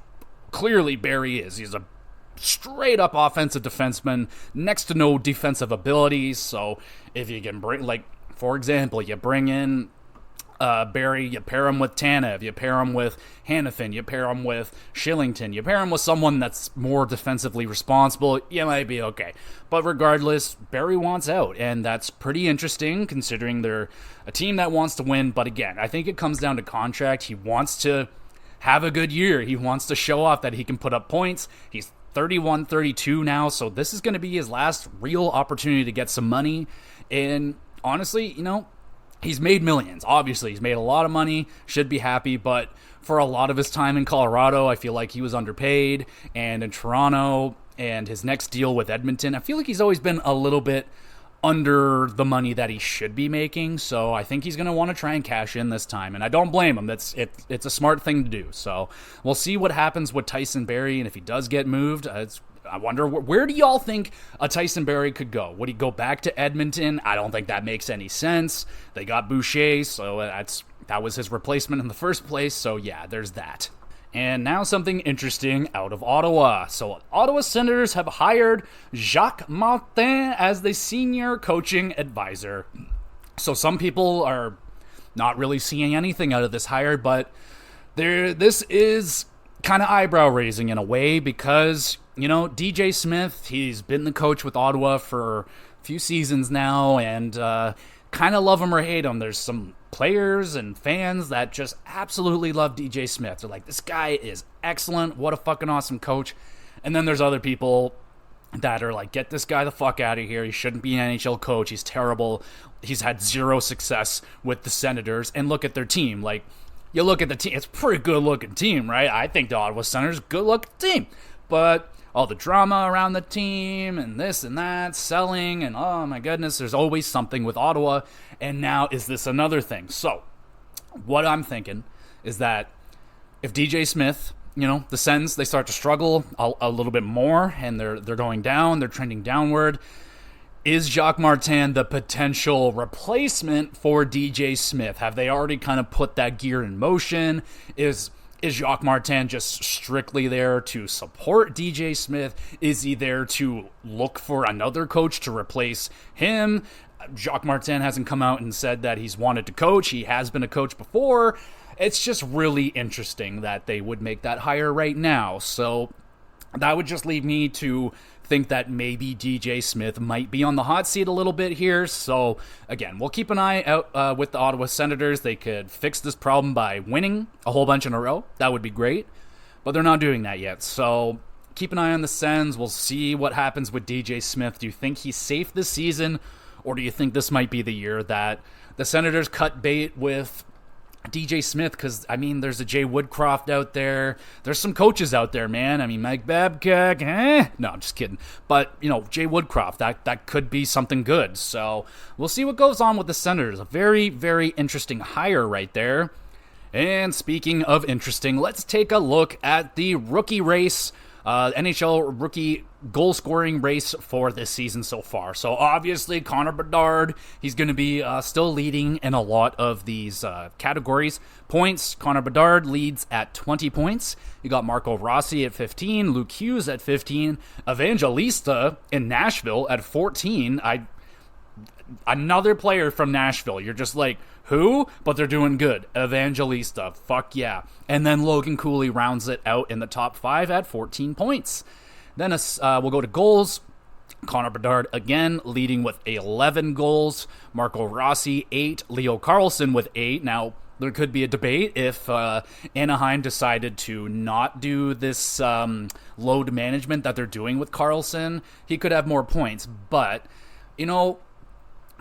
clearly Barrie is. He's a straight up offensive defenseman, next to no defensive abilities. So if you can bring, like, for example, you bring in Barrie, you pair him with Tanev, you pair him with Hanifin, you pair him with Shillington, you pair him with someone that's more defensively responsible, you might be okay. But regardless, Barrie wants out, and that's pretty interesting considering they're a team that wants to win. But again, I think it comes down to contract. He wants to have a good year. He wants to show off that he can put up points. He's 31, 32 now, so this is going to be his last real opportunity to get some money. And honestly, you know, he's made millions. Obviously, he's made a lot of money, should be happy, but for a lot of his time in Colorado, I feel like he was underpaid, and in Toronto, and his next deal with Edmonton, I feel like he's always been a little bit under the money that he should be making, so I think he's going to want to try and cash in this time, and I don't blame him. It's a smart thing to do, so we'll see what happens with Tyson Barrie, and if he does get moved, I wonder, where do y'all think a Tyson Barrie could go? Would he go back to Edmonton? I don't think that makes any sense. They got Boucher, so that was his replacement in the first place, so yeah, there's that. And now something interesting out of Ottawa. So Ottawa Senators have hired Jacques Martin as the senior coaching advisor. So some people are not really seeing anything out of this hire, but this is kind of eyebrow raising in a way because, DJ Smith, he's been the coach with Ottawa for a few seasons now, and kind of love him or hate him. There's some players and fans that just absolutely love DJ Smith. They're like, this guy is excellent. What a fucking awesome coach. And then there's other people that are like, get this guy the fuck out of here. He shouldn't be an NHL coach. He's terrible. He's had zero success with the Senators. And look at their team. Like, you look at the team. It's a pretty good-looking team, right? I think the Ottawa Senators good-looking team. But all the drama around the team and this and that, selling, and oh my goodness, there's always something with Ottawa. And now is this another thing? So what I'm thinking is that if DJ Smith, the Sens, they start to struggle a little bit more and they're going down, they're trending downward, is Jacques Martin the potential replacement for DJ Smith? Have they already kind of put that gear in motion? Is Jacques Martin just strictly there to support DJ Smith? Is he there to look for another coach to replace him? Jacques Martin hasn't come out and said that he's wanted to coach. He has been a coach before. It's just really interesting that they would make that hire right now. So that would just lead me to think that maybe DJ Smith might be on the hot seat a little bit here. So again, we'll keep an eye out with the Ottawa Senators. They could fix this problem by winning a whole bunch in a row. That would be great. But they're not doing that yet. So keep an eye on the Sens. We'll see what happens with DJ Smith. Do you think he's safe this season? Or do you think this might be the year that the Senators cut bait with DJ Smith? Because, there's a Jay Woodcroft out there. There's some coaches out there, man. Mike Babcock, No, I'm just kidding. But, Jay Woodcroft, that could be something good. So we'll see what goes on with the Senators. A very, very interesting hire right there. And speaking of interesting, let's take a look at the rookie race, NHL rookie goal scoring race for this season so far. So obviously Connor Bedard, he's going to be still leading in a lot of these categories. Points, Connor Bedard leads at 20 points. You got Marco Rossi at 15, Luke Hughes at 15, Evangelista in Nashville at 14. Another player from Nashville. You're just like, who? But they're doing good. Evangelista. Fuck yeah. And then Logan Cooley rounds it out in the top 5 at 14 points. Then we'll go to goals. Connor Bedard again leading with 11 goals. Marco Rossi 8. Leo Carlsson with 8. Now, there could be a debate if Anaheim decided to not do this load management that they're doing with Carlsson. He could have more points. But,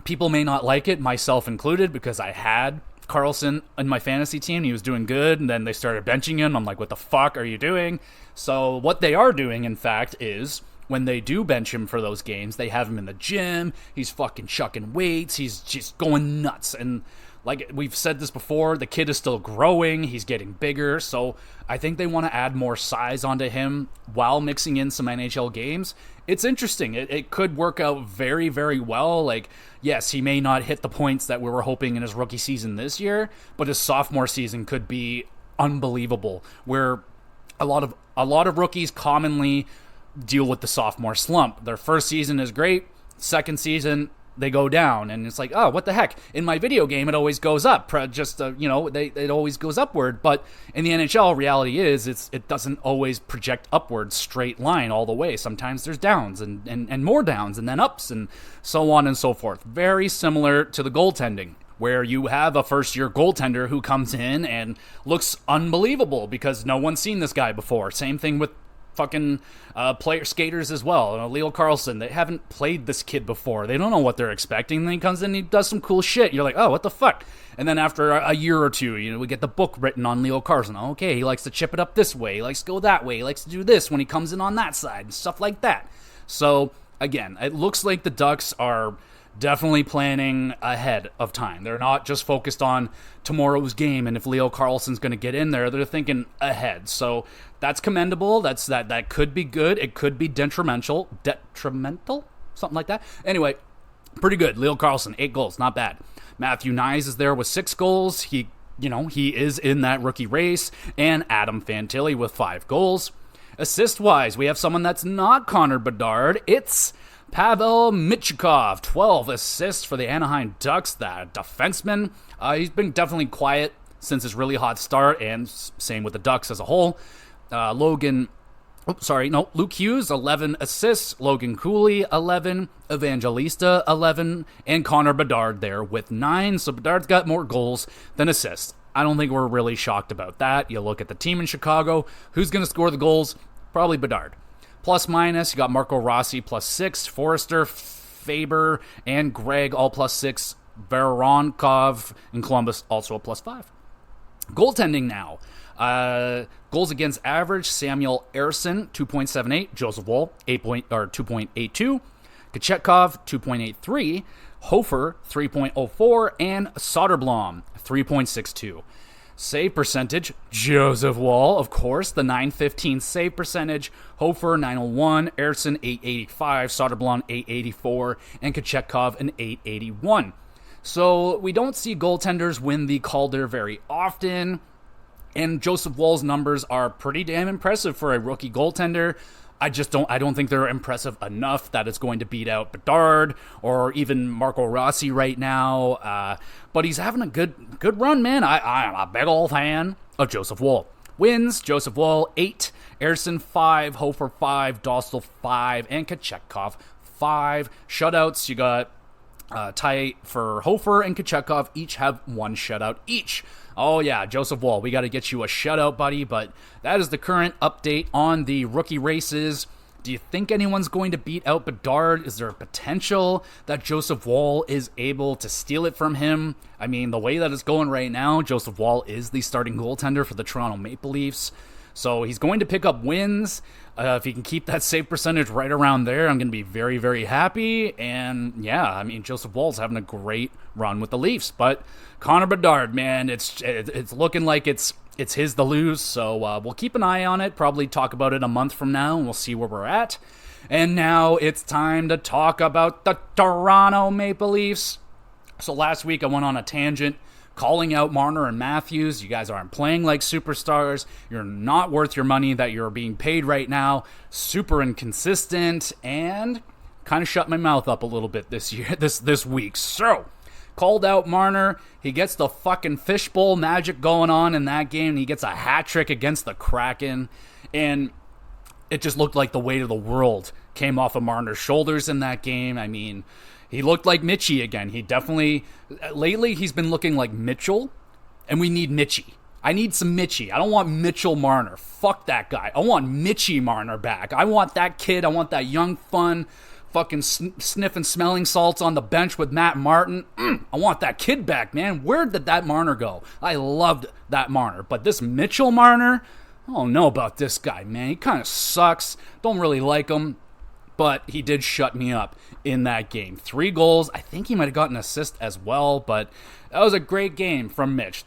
people may not like it, myself included, because I had Carlsson in my fantasy team. He was doing good, and then they started benching him. I'm like, what the fuck are you doing? So what they are doing, in fact, is when they do bench him for those games, they have him in the gym. He's fucking chucking weights. He's just going nuts. And like we've said this before, the kid is still growing. He's getting bigger. So I think they want to add more size onto him while mixing in some NHL games. It's interesting. It could work out very, very well. Like, yes, he may not hit the points that we were hoping in his rookie season this year, but his sophomore season could be unbelievable, where a lot of rookies commonly deal with the sophomore slump. Their first season is great. Second season, they go down, and it's like, oh, what the heck? In my video game, it always goes up. It always goes upward. But in the NHL, reality is it doesn't always project upwards, straight line all the way. Sometimes there's downs and more downs, and then ups, and so on and so forth. Very similar to the goaltending, where you have a first-year goaltender who comes in and looks unbelievable because no one's seen this guy before. Same thing with fucking player skaters as well. Leo Carlsson, they haven't played this kid before. They don't know what they're expecting. And then he comes in and he does some cool shit. You're like, oh, what the fuck? And then after a year or two, we get the book written on Leo Carlsson. Okay, he likes to chip it up this way. He likes to go that way. He likes to do this when he comes in on that side and stuff like that. So, again, it looks like the Ducks are definitely planning ahead of time. They're not just focused on tomorrow's game and if Leo Carlsson's going to get in there. They're thinking ahead. So that's commendable. That could be good. It could be detrimental, something like that. Anyway, pretty good. Leo Carlsson, 8 goals, not bad. Matthew Nyes is there with 6 goals. He he is in that rookie race, and Adam Fantilli with 5 goals. Assist-wise, we have someone that's not Connor Bedard. It's Pavel Michkov, 12 assists for the Anaheim Ducks, that defenseman. He's been definitely quiet since his really hot start, and same with the Ducks as a whole. Luke Hughes, 11 assists. Logan Cooley, 11. Evangelista, 11. And Connor Bedard there with 9. So Bedard's got more goals than assists. I don't think we're really shocked about that. You look at the team in Chicago. Who's going to score the goals? Probably Bedard. Plus minus, you got Marco Rossi plus 6. Forrester, Faber, and Greg all plus 6. Veronkov in Columbus also a plus 5. Goaltending now. Goals against average, Samuel Ersson, 2.78. Joseph Woll, 2.82. Kachetkov, 2.83. Hofer, 3.04. And Soderblom, 3.62. Save percentage, Joseph Woll, of course, the 915 save percentage. Hofer, 901. Ersson, 885. Soderblom, 884. And Kachetkov, an 881. So we don't see goaltenders win the Calder very often. And Joseph Woll's numbers are pretty damn impressive for a rookie goaltender. I don't think they're impressive enough that it's going to beat out Bedard or even Marco Rossi right now. But he's having a good run, man. I'm a big old fan of Joseph Woll. Wins, Joseph Woll, 8. Ersson, 5. Hofer, 5. Dostal, 5. And Kachetkov, 5. Shutouts, you got tie for Hofer and Kachetkov each have 1 shutout each. Oh yeah, Joseph Woll, we got to get you a shutout, buddy, but that is the current update on the rookie races. Do you think anyone's going to beat out Bedard? Is there a potential that Joseph Woll is able to steal it from him? I mean, the way that it's going right now, Joseph Woll is the starting goaltender for the Toronto Maple Leafs. So he's going to pick up wins. If he can keep that save percentage right around there, I'm going to be very, very happy. And yeah, I mean, Joseph Woll's having a great run with the Leafs. But Connor Bedard, man, it's looking like it's his to lose. So we'll keep an eye on it. Probably talk about it a month from now, and we'll see where we're at. And now it's time to talk about the Toronto Maple Leafs. So last week I went on a tangent calling out Marner and Matthews. You guys aren't playing like superstars. You're not worth your money that you're being paid right now. Super inconsistent, and kind of shut my mouth up a little bit this week. So, called out Marner. He gets the fucking Fishbowl magic going on in that game. He gets a hat trick against the Kraken, and it just looked like the weight of the world came off of Marner's shoulders in that game. I mean, he looked like Mitchie again. He definitely, lately he's been looking like Mitchell, and we need Mitchie. I need some Mitchie. I don't want Mitchell Marner. Fuck that guy. I want Mitchie Marner back. I want that kid. I want that young, fun, fucking sniffing smelling salts on the bench with Matt Martin. I want that kid back, man. Where did that Marner go? I loved that Marner. But this Mitchell Marner, I don't know about this guy, man. He kind of sucks. Don't really like him. But he did shut me up in that game. 3 goals. I think he might have gotten an assist as well, but that was a great game from Mitch.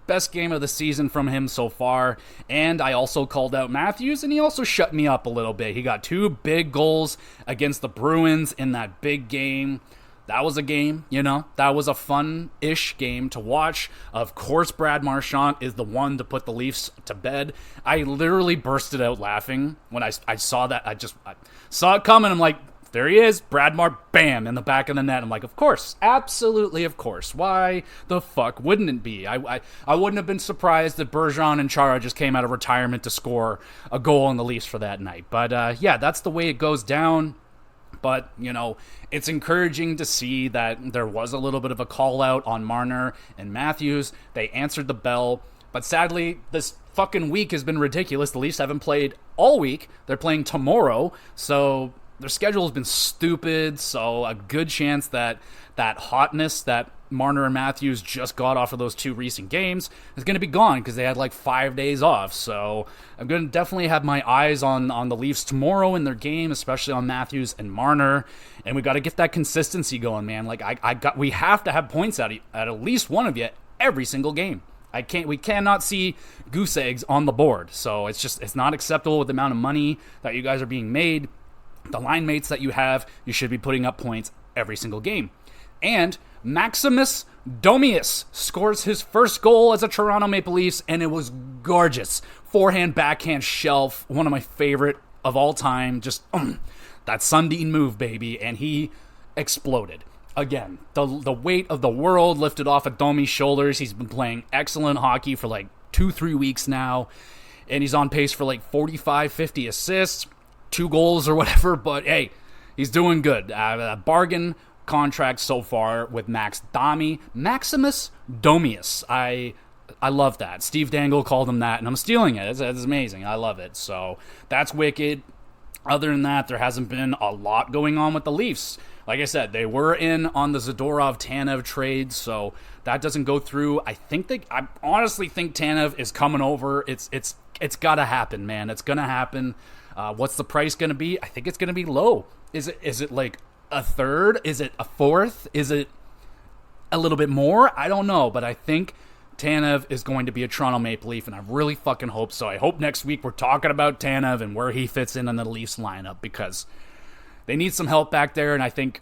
Best game of the season from him so far. And I also called out Matthews, and he also shut me up a little bit. He got 2 big goals against the Bruins in that big game. That was a game, that was a fun-ish game to watch. Of course, Brad Marchand is the one to put the Leafs to bed. I literally bursted out laughing when I saw that. I saw it coming. I'm like, there he is, Brad bam, in the back of the net. I'm like, of course, absolutely, of course. Why the fuck wouldn't it be? I wouldn't have been surprised if Bergeron and Chara just came out of retirement to score a goal on the Leafs for that night. But yeah, that's the way it goes down. But, it's encouraging to see that there was a little bit of a call out on Marner and Matthews. They answered the bell. But sadly, this fucking week has been ridiculous. The Leafs haven't played all week. They're playing tomorrow. So their schedule has been stupid. So a good chance that hotness that Marner and Matthews just got off of those 2 recent games is going to be gone because they had like 5 days off. So I'm going to definitely have my eyes on the Leafs tomorrow in their game, especially on Matthews and Marner. And we got to get that consistency going, man. Like we have to have points at least one of you every single game. We cannot see goose eggs on the board. So it's not acceptable with the amount of money that you guys are being made. The line mates that you have, you should be putting up points every single game. And Maximus Domius scores his first goal as a Toronto Maple Leafs, and it was gorgeous. Forehand, backhand, shelf, one of my favorite of all time. Just that Sundin move, baby, and he exploded. Again, the weight of the world lifted off of Domi's shoulders. He's been playing excellent hockey for like 2-3 weeks now, and he's on pace for like 45, 50 assists, 2 goals or whatever, but hey, he's doing good. Bargain contract so far with Maximus Domius. I love that. Steve Dangle called him that, and I'm stealing it. It's amazing. I love it. So that's wicked. Other than that, there hasn't been a lot going on with the Leafs. Like I said, they were in on the Zadorov-Tanev trade, so that doesn't go through. I honestly think Tanev is coming over. It's got to happen, man. It's going to happen. What's the price going to be? I think it's going to be low. Is it like a third? Is it a fourth? Is it a little bit more? I don't know, but I think Tanev is going to be a Toronto Maple Leaf, and I really fucking hope so. I hope next week we're talking about Tanev and where he fits in the Leafs lineup, because they need some help back there, and I think,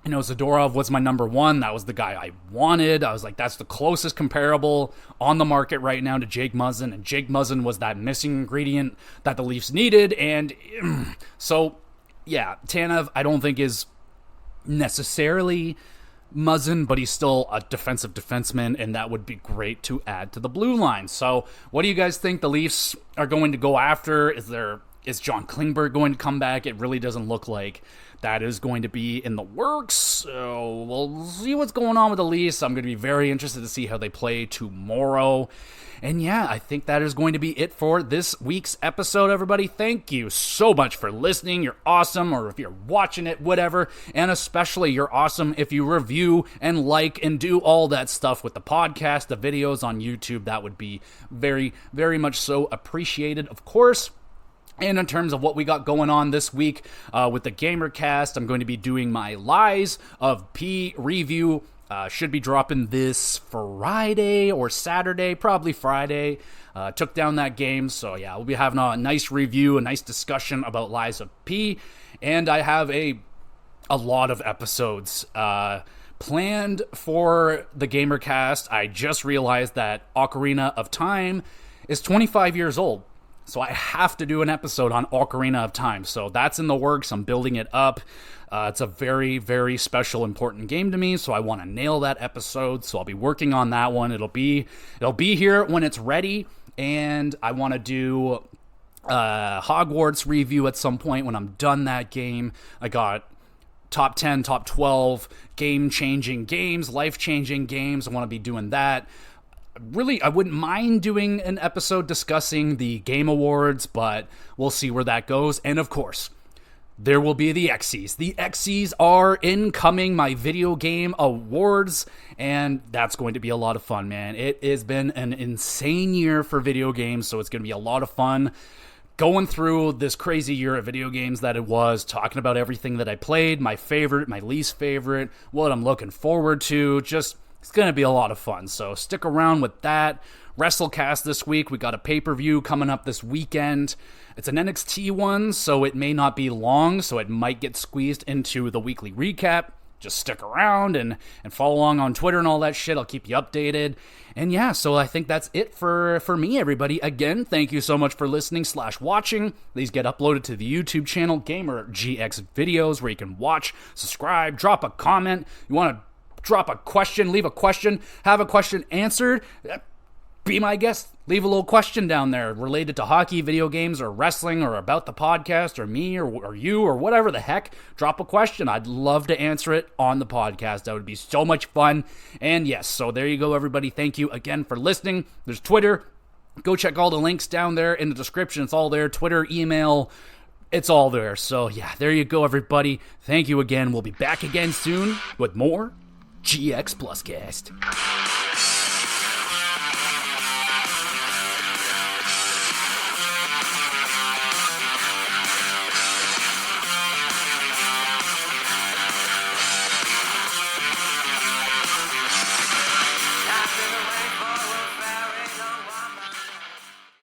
Zadorov was my number one. That was the guy I wanted. I was like, that's the closest comparable on the market right now to Jake Muzzin, and Jake Muzzin was that missing ingredient that the Leafs needed, and so, yeah, Tanev I don't think is necessarily Muzzin, but he's still a defensive defenseman, and that would be great to add to the blue line. So what do you guys think the Leafs are going to go after? Is John Klingberg going to come back? It really doesn't look like that is going to be in the works. So we'll see what's going on with the Leafs. I'm going to be very interested to see how they play tomorrow. And yeah, I think that is going to be it for this week's episode, everybody. Thank you so much for listening. You're awesome, or if you're watching it, whatever. And especially, you're awesome if you review and like and do all that stuff with the podcast, the videos on YouTube. That would be very, very much so appreciated, of course. And in terms of what we got going on this week with the GamerCast, I'm going to be doing my Lies of P review. Should be dropping this Friday or Saturday, probably Friday. Took down that game, so yeah, we'll be having a nice review, a nice discussion about Lies of P. And I have a lot of episodes planned for the GamerCast. I just realized that Ocarina of Time is 25 years old. So I have to do an episode on Ocarina of Time. So that's in the works. I'm building it up. It's a very, very special, important game to me. So I want to nail that episode. So I'll be working on that one. It'll be here when it's ready. And I want to do Hogwarts review at some point when I'm done that game. I got top 10, top 12 game-changing games, life-changing games. I want to be doing that. Really, I wouldn't mind doing an episode discussing the Game Awards, but we'll see where that goes. And of course, there will be the X's. The X's are incoming, my video game awards, and that's going to be a lot of fun, man. It has been an insane year for video games, so it's going to be a lot of fun going through this crazy year of video games that it was, talking about everything that I played, my favorite, my least favorite, what I'm looking forward to, it's going to be a lot of fun, so stick around with that. WrestleCast this week. We got a pay-per-view coming up this weekend. It's an NXT one, so it may not be long, so it might get squeezed into the weekly recap. Just stick around and follow along on Twitter and all that shit. I'll keep you updated. And yeah, so I think that's it for me, everybody. Again, thank you so much for listening / watching. These get uploaded to the YouTube channel, Gamer GX Videos, where you can watch, subscribe, drop a comment. You want to drop a question, leave a question, have a question answered, be my guest. Leave a little question down there related to hockey, video games, or wrestling, or about the podcast, or me, or you, or whatever the heck. Drop a question. I'd love to answer it on the podcast. That would be so much fun. And yes, so there you go, everybody. Thank you again for listening. There's Twitter. Go check all the links down there in the description. It's all there. Twitter, email, it's all there. So yeah, there you go, everybody. Thank you again. We'll be back again soon with more GX Plus Cast.